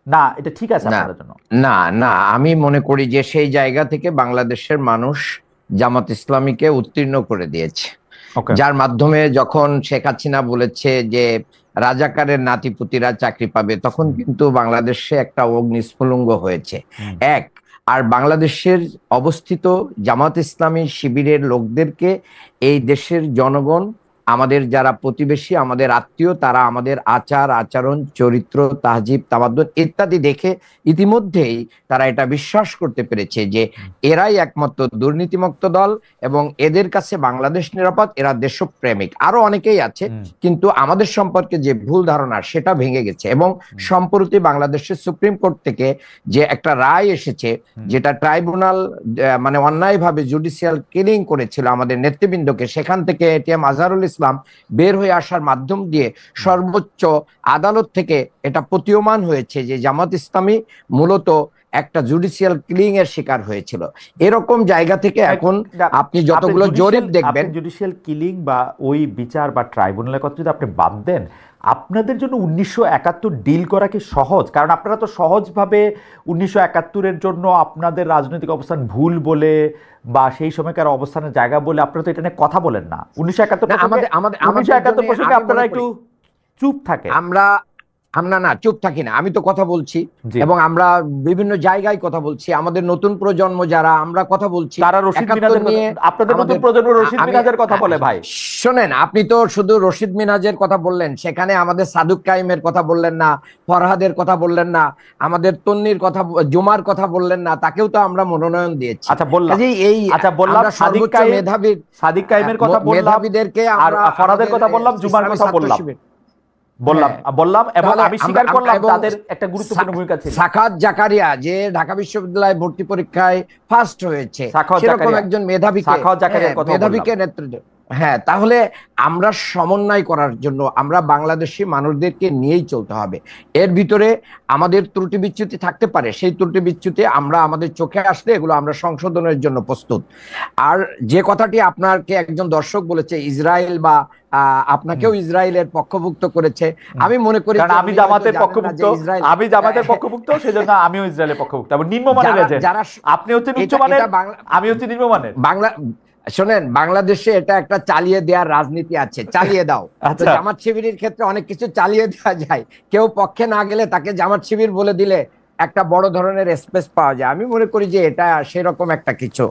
না? এটা ঠিক আছে আপনাদের জন্য? না না, আমি মনে করি যে সেই জায়গা থেকে বাংলাদেশের মানুষ জামাত ইসলামীকে উত্তীর্ণ করে দিয়েছে, যার মাধ্যমে যখন শেখ হাসিনা বলেছে যে রাজাকারের নাতিপুতিরা চাকরি পাবে, তখন কিন্তু বাংলাদেশে একটা অগ্নিস্ফুলিঙ্গ হয়েছে। এক, আর বাংলাদেশের অবস্থিত জামাত ইসলামী শিবিরের লোকদেরকে এই দেশের জনগণ, আমাদের যারা প্রতিবেশী, আমাদের আত্মীয়, তারা আমাদের আচার আচরণ, চরিত্র, তাহজিব, তামাদ্দুন ইত্যাদি দেখে ইতিমধ্যেই তারা এটা বিশ্বাস করতে পেরেছে যে এরাই একমাত্র দুর্নীতিমুক্ত দল এবং এদের কাছে বাংলাদেশ নিরাপদ, এরা দেশপ্রেমিক। আরো অনেকেই আছে, কিন্তু আমাদের সম্পর্কে যে ভুল ধারণা সেটা ভেঙে গেছে। এবং সম্প্রতি বাংলাদেশের সুপ্রিম কোর্ট থেকে যে একটা রায় এসেছে, যেটা ট্রাইব্যুনাল মানে অন্যায়ভাবে জুডিশিয়াল কিলিং করেছিল আমাদের নেতৃবৃন্দকে, সেখান থেকে এটিএম আজহারুল ইসলাম বের হয়ে আসার মাধ্যম দিয়ে সর্বোচ্চ আদালত থেকে এটা প্রতীয়মান হয়েছে যে জামাত ইসলামী মূলত একটা জুডিশিয়াল কিলিং এর শিকার হয়েছিল। এরকম জায়গা থেকে এখন আপনি যতগুলো জরিপ দেখবেন, জুডিশিয়াল কিলিং বা ওই বিচার বা ট্রাইব্যুনালের কথা যদি আপনি বাদ দেন, আপনাদের জন্য 1971 ডিল করা কি সহজ? কারণ আপনারা তো সহজভাবে 1971-এর জন্য আপনাদের রাজনৈতিক অবস্থান ভুল বলে বা সেই সময়কার অবস্থানের জায়গা বলে আপনারা তো এটা নিয়ে কথা বলেন না। 1971 প্রসঙ্গে আপনারা একটু চুপ থাকে। আমরা না চুপ থাকি না, আমি তো কথা বলছি এবং আমরা বিভিন্ন জায়গায় কথা বলছি। আমাদের নতুন প্রজন্ম যারা, আমরা কথা বলছি, তারা রশিদ মিনাজের নিয়ে, আপনাদের নতুন প্রজন্ম রশিদ মিনাজের কথা বলে। ভাই শোনেন, আপনি তো শুধু রশিদ মিনাজের কথা বললেন, সেখানে আমাদের সাদুক কাইমের কথা বললেন না, ফরহাদের কথা বললেন না, আমাদের তন্নির কথা, জুমার কথা বললেন না, তাকেও তো আমরা মনোনয়ন দিয়েছি। আচ্ছা বললাম, এই বললাম সাদিক কাইমের কথা বললাম, মেধাবীদেরকে আর ফরহাদের কথা বললাম, জুমার কথা বললাম এবং আমি স্বীকার করলাম তাদের একটা গুরুত্বপূর্ণ ভূমিকা ছিল। সাখাত জাকারিয়া যে ঢাকা বিশ্ববিদ্যালয়ে ভর্তি পরীক্ষায় ফার্স্ট হয়েছে, সেরকম একজন মেধাবীকে নেতৃত্ব। হ্যাঁ, তাহলে আমরা সমন্বয় করার জন্য আমরা বাংলাদেশি মানুষদেরকে নিয়েই চলতে হবে। এর ভিতরে আমাদের ত্রুটি বিচ্যুতি থাকতে পারে, সেই ত্রুটি বিচ্যুতি আমরা আমাদের চোখে আসলে এগুলো আমরা সংশোধনের জন্য প্রস্তুত। আর যে কথাটি আপনাকে একজন দর্শক বলেছে, ইসরায়েল বা আপনাকেও ইসরায়েলের পক্ষভুক্ত করেছে, আমি মনে করি আমি জামাতের পক্ষভুক্ত, সেজন্য আমিও ইসরায়েলের পক্ষভুক্ত। নিম্নমানের যারা, আপনি হচ্ছেন উচ্চমানের, আমি হচ্ছি নিম্নমানের। শোনেন, বাংলাদেশে এটা একটা চালিয়ে দেওয়ার রাজনীতি আছে, চালিয়ে দাও। জামাত শিবিরের ক্ষেত্রে অনেক কিছু চালিয়ে দেওয়া যায়, কেউ পক্ষে না গেলে তাকে জামাত শিবির বলে দিলে একটা বড় ধরনের স্পেস পাওয়া যায়। আমি মনে করি যে এটা সেরকম একটা কিছু।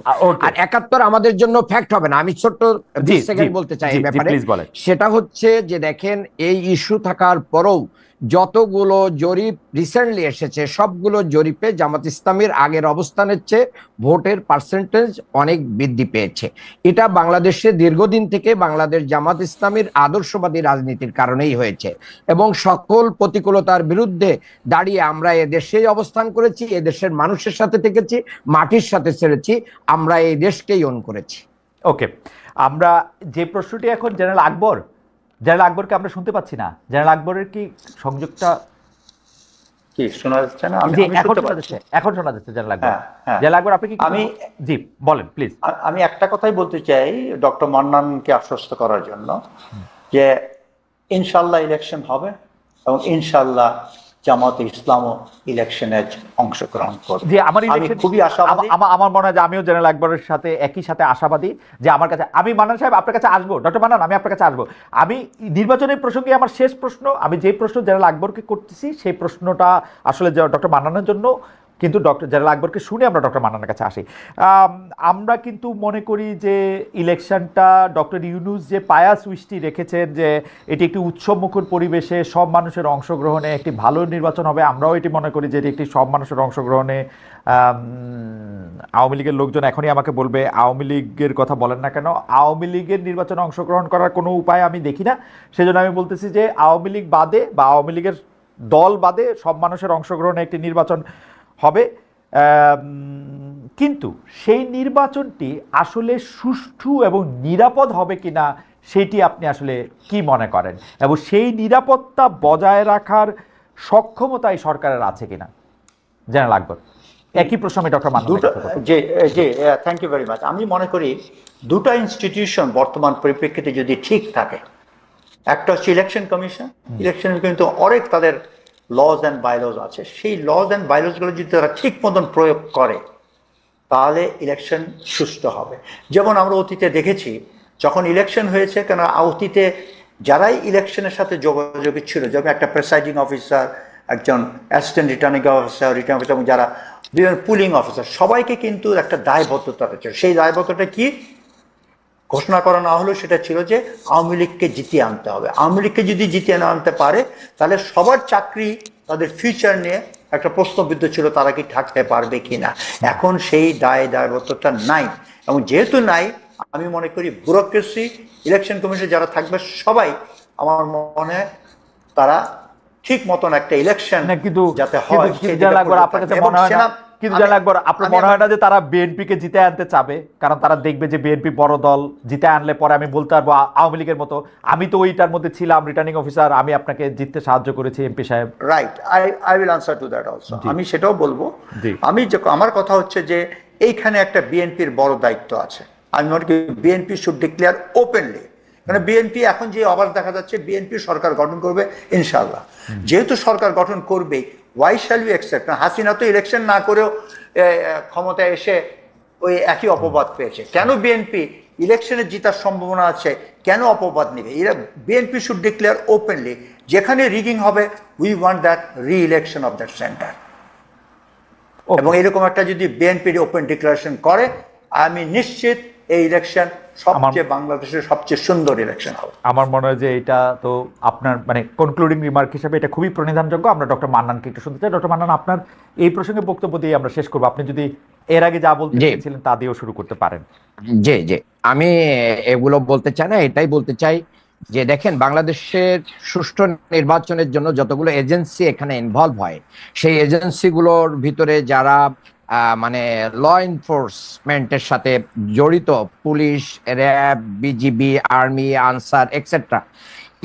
আর 71 আমাদের জন্য ফ্যাক্ট হবে না। আমি ছোট্ট 2 সেকেন্ড বলতে চাই এই ব্যাপারে। সেটা হচ্ছে যে দেখেন, এই ইস্যু থাকার পরেও যতগুলো জরিপ রিসেন্টলি এসেছে, সবগুলো জরিপে জামাত ইসলামীর আগের অবস্থানের চেয়ে ভোটের পার্সেন্টেজ অনেক বৃদ্ধি পেয়েছে। এটা বাংলাদেশে দীর্ঘদিন থেকে বাংলাদেশ জামাত ইসলামীর আদর্শবাদী রাজনীতির কারণেই হয়েছে এবং সকল প্রতিকূলতার বিরুদ্ধে দাঁড়িয়ে আমরা এদেশেই অবস্থান করেছি, এদেশের মানুষের সাথে থেকেছি, মাটির সাথে ছেড়েছি, আমরা এই দেশকেই ওন করেছি। ওকে, আমরা যে প্রশ্নটি এখন জেনারেল আকবরকে আমরা শুনতে পাচ্ছি না। জেনারেল আকবরের কি সংযোগটা কি শোনা যাচ্ছে না? এখন শোনা যাচ্ছে। জেনারেল আকবর, আপনি কি? জি বলেন প্লিজ। আমি একটা কথাই বলতে চাই ডক্টর মান্নানকে আশ্বস্ত করার জন্য যে ইনশাল্লাহ ইলেকশন হবে এবং ইনশাল্লাহ জামাত ইসলামও ইলেকশনে অংশগ্রহণ করবে। যে আমি খুবই আশাবাদী। আমার মনে হয় যে আমিও জেনারেল আকবরের সাথে একই সাথে আশাবাদী যে আমার কাছে, আমি মান্নান সাহেব আপনার কাছে আসবো, ডক্টর মান্নান আমি আপনার কাছে আসবো। আমি নির্বাচনের প্রসঙ্গে আমার শেষ প্রশ্ন, আমি যে প্রশ্ন জেনারেল আকবরকে করতেছি সেই প্রশ্নটা আসলে ডক্টর মান্নানের জন্য, কিন্তু জেনারেল আকবরকে শুনে আমরা ডক্টর মান্নানের কাছে আসি। আমরা কিন্তু মনে করি যে ইলেকশনটা ডক্টর ইউনূস যে পায়াস উইশটি রেখেছেন যে এটি একটি উৎসবমুখর পরিবেশে সব মানুষের অংশগ্রহণে একটি ভালো নির্বাচন হবে, আমরাও এটি মনে করি যে এটি একটি সব মানুষের অংশগ্রহণে। আওয়ামী লীগের লোকজন এখনই আমাকে বলবে আওয়ামী লীগের কথা বলেন না কেন। আওয়ামী লীগের নির্বাচনে অংশগ্রহণ করার কোনো উপায় আমি দেখি না, সেজন্য আমি বলতেছি যে আওয়ামী লীগ বাদে বা আওয়ামী লীগের দল বাদে সব মানুষের অংশগ্রহণে একটি নির্বাচন হবে। কিন্তু সেই নির্বাচনটি আসলে সুষ্ঠু এবং নিরাপদ হবে কিনা সেটি আপনি আসলে কি মনে করেন, এবং সেই নিরাপত্তা বজায় রাখার সক্ষমতা এই সরকারের আছে কিনা? জেনারেল আকবর, একই প্রশ্ন আমি ডক্টর মান্নান। জি থ্যাংক ইউ ভেরি মাচ। আমি মনে করি দুটো ইনস্টিটিউশন বর্তমান পরিপ্রেক্ষিতে যদি ঠিক থাকে, একটা হচ্ছে ইলেকশন কমিশন। ইলেকশন কিন্তু অনেক তাদের লজ অ্যান্ড বাইলজ আছে, সেই লজ অ্যান্ড বাইলজগুলো যদি তারা ঠিক মতন প্রয়োগ করে তাহলে ইলেকশন সুষ্ঠু হবে। যেমন আমরা অতীতে দেখেছি যখন ইলেকশন হয়েছে, কেন অতীতে যারাই ইলেকশনের সাথে যোগাযোগী ছিল, যেমন একটা প্রেসাইডিং অফিসার, একজন অ্যাসিস্ট্যান্ট রিটার্নিং অফিসার এবং যারা বিভিন্ন পুলিং অফিসার, সবাইকে কিন্তু একটা দায়বদ্ধতা রয়েছে। সেই দায়বদ্ধতা কি ঘোষণা করা না হলো, সেটা ছিল যে আওয়ামী লীগকে জিতিয়ে আনতে হবে। আওয়ামী লীগকে যদি জিতিয়ে না আনতে পারে তাহলে সবার চাকরি, তাদের ফিউচার নিয়ে একটা প্রশ্নবিদ্ধ ছিল, তারা কি থাকতে পারবে কিনা। এখন সেই দায়বদ্ধতা নাই, এবং যেহেতু নাই, আমি মনে করি ব্যুরোক্রেসি, ইলেকশন কমিশনে যারা থাকবে সবাই আমার মনে হয় তারা ঠিক মতন একটা ইলেকশন যাতে হয়। কিন্তু জানা আকবর, আপনার মনে হয় না যে তারা বিএনপি কে জিতে আনতে চাবে? কারণ তারা দেখবে যে বিএনপি বড় দল, জিতে আনলে পরে আমি বলতে পারবো আওয়ামী লীগের মতো আমি তো ওইটার মধ্যে ছিলাম, রিটার্নিং অফিসার, আমি আপনাকে জিততে সাহায্য করেছি এমপি সাহেব। Right, I will answer to that also. আমি সেটাও বলবো। জি। আমার কথা হচ্ছে যে এইখানে একটা বিএনপির বড় দায়িত্ব আছে। আমি মনে করি বিএনপি শুড ডিক্লেয়ার ওপেনলি, মানে বিএনপি এখন যে আবার দেখা যাচ্ছে বিএনপি সরকার গঠন করবে ইনশাআল্লাহ। যেহেতু সরকার গঠন করবে, why shall we accept? Hasina তো ইলেকশন না করেও ক্ষমতায় এসে ওই একই অপবাদ পেয়েছে। কেন বিএনপি ইলেকশনে জেতার সম্ভাবনা আছে, কেন অপবাদ নেবে? এরা বিএনপি শুড ডিক্লেয়ার ওপেনলি, যেখানে রিগিং হবে উই ওয়ান্ট দ্যাট রি ইলেকশন অফ দ্যাট সেন্টার। এবং এরকম একটা যদি বিএনপি ওপেন ডিক্লারেশন করে, আমি নিশ্চিত এই ইলেকশন সবচেয়ে বাংলাদেশের সবচেয়ে সুন্দর ইলেকশন হবে। আমার মনে হয় যে এটা তো আপনার মানে কনক্লুডিং রিমার্ক হিসেবে এটা খুবই প্রণিধানযোগ্য। আমরা ডক্টর মান্নানকে একটু শুনতে চাই। ডক্টর মান্নান, আপনার এই প্রসঙ্গে বক্তব্য দিয়ে আমরা শেষ করবো। আপনি যদি এর আগে যা বলতে চেয়েছিলেন তা দিয়েও শুরু করতে পারেন। জি জি, আমি এগুলো বলতে চাই না, এটাই বলতে চাই যে দেখেন, বাংলাদেশের সুষ্ঠু নির্বাচনের জন্য যতগুলো এজেন্সি এখানে ইনভলভ হয়, সেই এজেন্সিগুলোর ভিতরে যারা মানে ল এনফোর্সমেন্টের সাথে জড়িত, police, RAB, BGB, army, answer etcetera,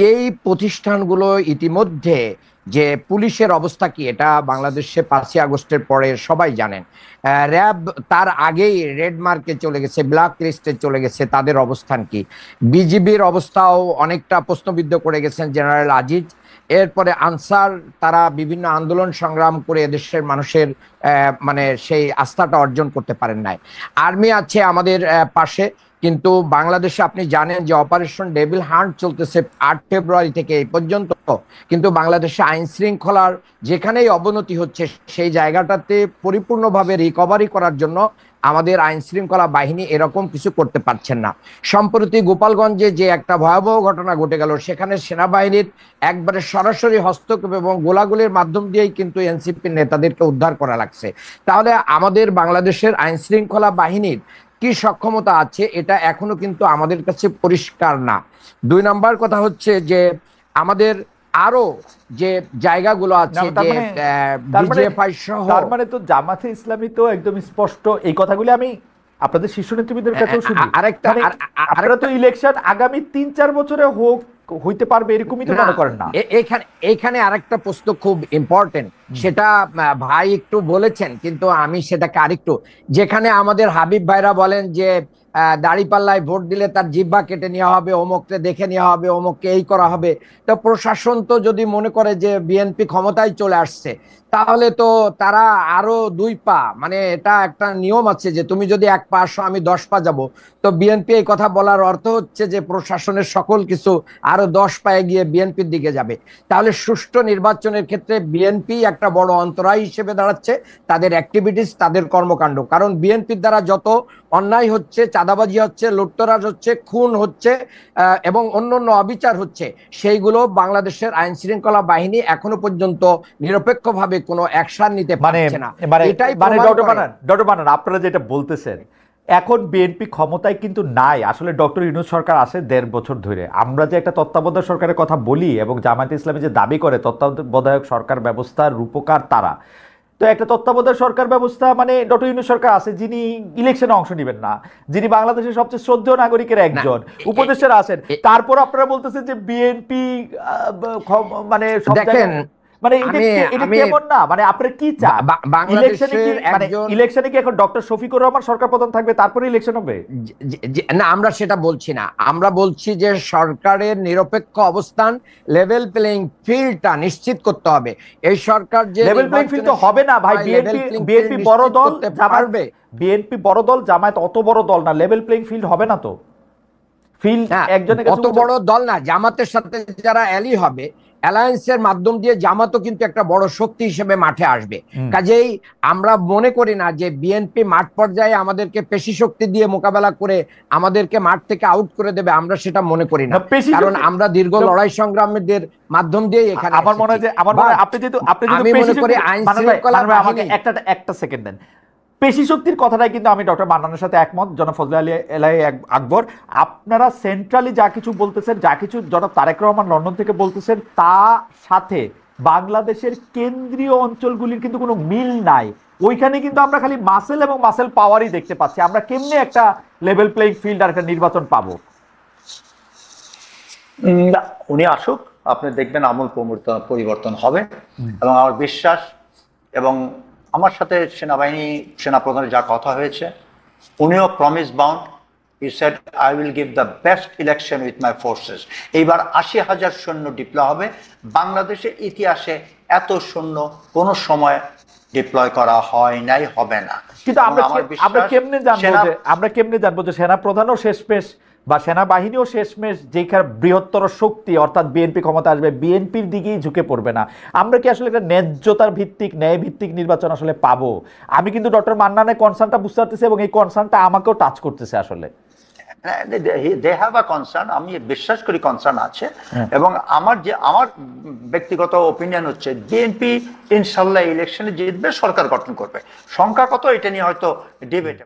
এই প্রতিষ্ঠানগুলো ইতিমধ্যে, যে পুলিশের অবস্থা কি এটা বাংলাদেশে 5ই আগস্টের পরে সবাই জানেন। র্যাব তার আগেই রেড মার্কে চলে গেছে, ব্ল্যাক লিস্টে চলে গেছে, তাদের অবস্থান কি? বিজিবির অবস্থাও অনেকটা প্রশ্নবিদ্ধ করে গেছেন জেনারেল আজিজ। এরপরে আনসার, তারা বিভিন্ন আন্দোলন সংগ্রাম করে এদেশের মানুষের মানে সেই আস্থাটা অর্জন করতে পারেন নাই। আর্মি আছে আমাদের পাশে, কিন্তু বাংলাদেশে আপনি জানেন যে অপারেশন ডেভিল হান্ট চলতেছে 8 ফেব্রুয়ারি থেকে এই পর্যন্ত। কিন্তু বাংলাদেশে আইন শৃঙ্খলার যেখানেই অবনতি হচ্ছে, সেই জায়গাটাতে পরিপূর্ণভাবে রিকভারি করার জন্য আমাদের আইন শৃঙ্খলা বাহিনী এরকম কিছু করতে পারছেন না। সম্প্রতি গোপালগঞ্জে যে একটা ভয়াবহ ঘটনা ঘটে গেল, সেখানে সেনাবাহিনীর একবারে সরাসরি হস্তক্ষেপ এবং গোলাগুলির মাধ্যম দিয়েই কিন্তু এনসিপির নেতাদেরকে উদ্ধার করা লাগছে। তাহলে আমাদের বাংলাদেশের আইন শৃঙ্খলা বাহিনীর কি সক্ষমতা আছে, এটা এখনো কিন্তু আমাদের কাছে পরিষ্কার না। 2 নাম্বার কথা হচ্ছে যে আমাদের আরো যে জায়গাগুলো আছে, যে বিজেপি সহ, তার মানে তো জামাতে ইসলামী তো একদম স্পষ্ট এই কথাগুলি আমি আপনাদের শীর্ষ নেতৃবৃন্দের কাছেও শুনি। আরেকটা আপনারা তো ইলেকশন আগামী 3-4 বছরে হইতে পারবে এরকমই তো মনে করেন না? এখানে আরেকটা প্রশ্ন খুব ইম্পর্টেন্ট, সেটা ভাই একটু বলেছেন, কিন্তু আমি সেটাকে আরেকটু, যেখানে আমাদের হাবিব ভাইরা বলেন যে দাড়িপাল্লায় ভোট দিলে তার জিহ্বা কেটে নেওয়া হবে, অমুককে দেখে নেওয়া হবে, অমুককে এই করা হবে। তো প্রশাসন তো যদি মনে করে যে বিএনপি ক্ষমতায় চলে আসছে, তাহলে তো তারা আরো 2 পা, মানে এটা একটা নিয়ম আছে যে তুমি যদি 1 পা আসো আমি 10 পা যাব। তো বিএনপি এই কথা বলার অর্থ হচ্ছে যে প্রশাসনের সকল কিছু আরো 10 পায়ে গিয়ে বিএনপির দিকে যাবে। তাহলে সুষ্ঠু নির্বাচনের ক্ষেত্রে বিএনপি একটা বড় অন্তরায় হিসেবে দাঁড়াচ্ছে, তাদের অ্যাক্টিভিটিস, তাদের কর্মকাণ্ড। কারণ বিএনপির দ্বারা যত অন্যায় হচ্ছে, চাঁদাবাজি হচ্ছে, লুটতরাজ হচ্ছে, খুন হচ্ছে এবং অন্যান্য অবিচার হচ্ছে, সেইগুলো বাংলাদেশের আইন শৃঙ্খলা বাহিনী এখনো পর্যন্ত নিরপেক্ষভাবে কোনো অ্যাকশন নিতে পারছে না। এটাই ডক্টর বানান, আপনারা যেটা বলতেছেন, এখন বিএনপি ক্ষমতায় কিন্তু নাই। আসলে ডক্টর ইউনূস সরকার আসে 1.5 বছর ধরে। আমরা যে একটা তত্ত্বাবধায়ক সরকারের কথা বলি এবং জামায়াতে ইসলামী যে দাবি করে তত্ত্বাবধায়ক সরকার ব্যবস্থার রূপকার তারা, তো একটা তত্ত্বাবধায়ক সরকার ব্যবস্থা মানে ডক্টর ইউনূস সরকার আছে যিনি ইলেকশনে অংশ নেবেন না, যিনি বাংলাদেশের সবচেয়ে শ্রদ্ধেয় নাগরিকের একজন, উপদেষ্টারা আছেন। তারপর আপনারা বলতেছেন যে বিএনপি মানে সব জায়গায়, মানে এটা কেমন না? মানে আপনারা কি চান? ইলেকশনে কি এখন ডক্টর শফিকুর রহমান সরকার প্রধান থাকবে, তারপরে ইলেকশন হবে? না, আমরা সেটা বলছি না। আমরা বলছি যে সরকারের নিরপেক্ষ অবস্থান, লেভেল প্লেইং ফিল্ডটা নিশ্চিত করতে হবে। এই সরকার যে লেভেল প্লেইং ফিল্ড তো হবে না ভাই। বিএনপি বড় দল, পারবে বিএনপি বড় দল, জামায়াত অত বড় দল না, লেভেল প্লেইং ফিল্ড হবে না। তো ফিল্ড একজনের অত বড় দল না, জামাতের সাথে যারা অ্যালি হবে, অ্যালায়েন্সের মাধ্যম দিয়ে জামাতও কিন্তু একটা বড় শক্তি হিসেবে মাঠে আসবে। কাজেই আমরা মনে করি না যে বিএনপি মাঠ পর্যায়ে আমাদেরকে পেশি শক্তি দিয়ে মোকাবেলা করে আমাদেরকে মাঠ থেকে আউট করে দেবে, আমরা সেটা মনে করি না। কারণ আমরা দীর্ঘ লড়াই সংগ্রামের মাধ্যম দিয়ে এখানে, আমার মনে হয় যে আপনি যেহেতু আমি মনে করি আইন শৃঙ্খলা, আমাকে একটা সেকেন্ড দেন। পেশি শক্তির কথাটাই কিন্তু আমি ডক্টর মান্নানের সাথে একমত, জনাব ফজলে আলী এলাই আকবর। আপনারা সেন্ট্রালি যা কিছু বলতেছেন, যা কিছু জনাব তারেক রহমান লন্ডন থেকে বলতেছেন, তার সাথে বাংলাদেশের কেন্দ্রীয় অঞ্চলগুলির কিন্তু কোনো মিল নাই। ওইখানে কিন্তু আমরা খালি মাসেল এবং মাসেল পাওয়ারই দেখতে পাচ্ছি। আমরা কেমনে একটা লেভেল প্লেইং ফিল্ড আর একটা নির্বাচন পাবো? না, উনি আসুক, আপনি দেখবেন আমূল পরিবর্তন হবে। এবং আমার বিশ্বাস, এবং আমার সাথে সেনাপ্রধানের যা কথা হয়েছে, উনিও promise bound. He said I will give the best election with my forces. এইবার 80,000 সৈন্য ডিপ্লয় হবে। বাংলাদেশের ইতিহাসে এত সৈন্য কোনো সময় ডিপ্লয় করা হয় নাই, হবে না। কিন্তু আমরা কেমনে জানবো যে সেনাপ্রধানও শেষমেশ বা সেনাবাহিনীও শেষমেশ যেখানে বৃহত্তর শক্তি অর্থাৎ বিএনপি ক্ষমতা আসবে, বিএনপির দিকেই ঝুঁকে পড়বে না? আমরা কি আসলে একটা ন্যায় ভিত্তিক নির্বাচন আসলে পাবো? আমি কিন্তু ডক্টর মান্নানের কনসার্নটা বুঝতে পারতেছি এবং এই কনসার্নটা আমাকেও টাচ করতেছে আসলে। দে হ্যাভ আ কনসার্ন, আমি বিশ্বাস করি কনসার্ন আছে। এবং আমার ব্যক্তিগত ওপিনিয়ন হচ্ছে বিএনপি ইনশাল্লাহ ইলেকশনে জিতবে, সরকার গঠন করবে। সংখ্যা কত এটা নিয়ে হয়তো ডিবেট।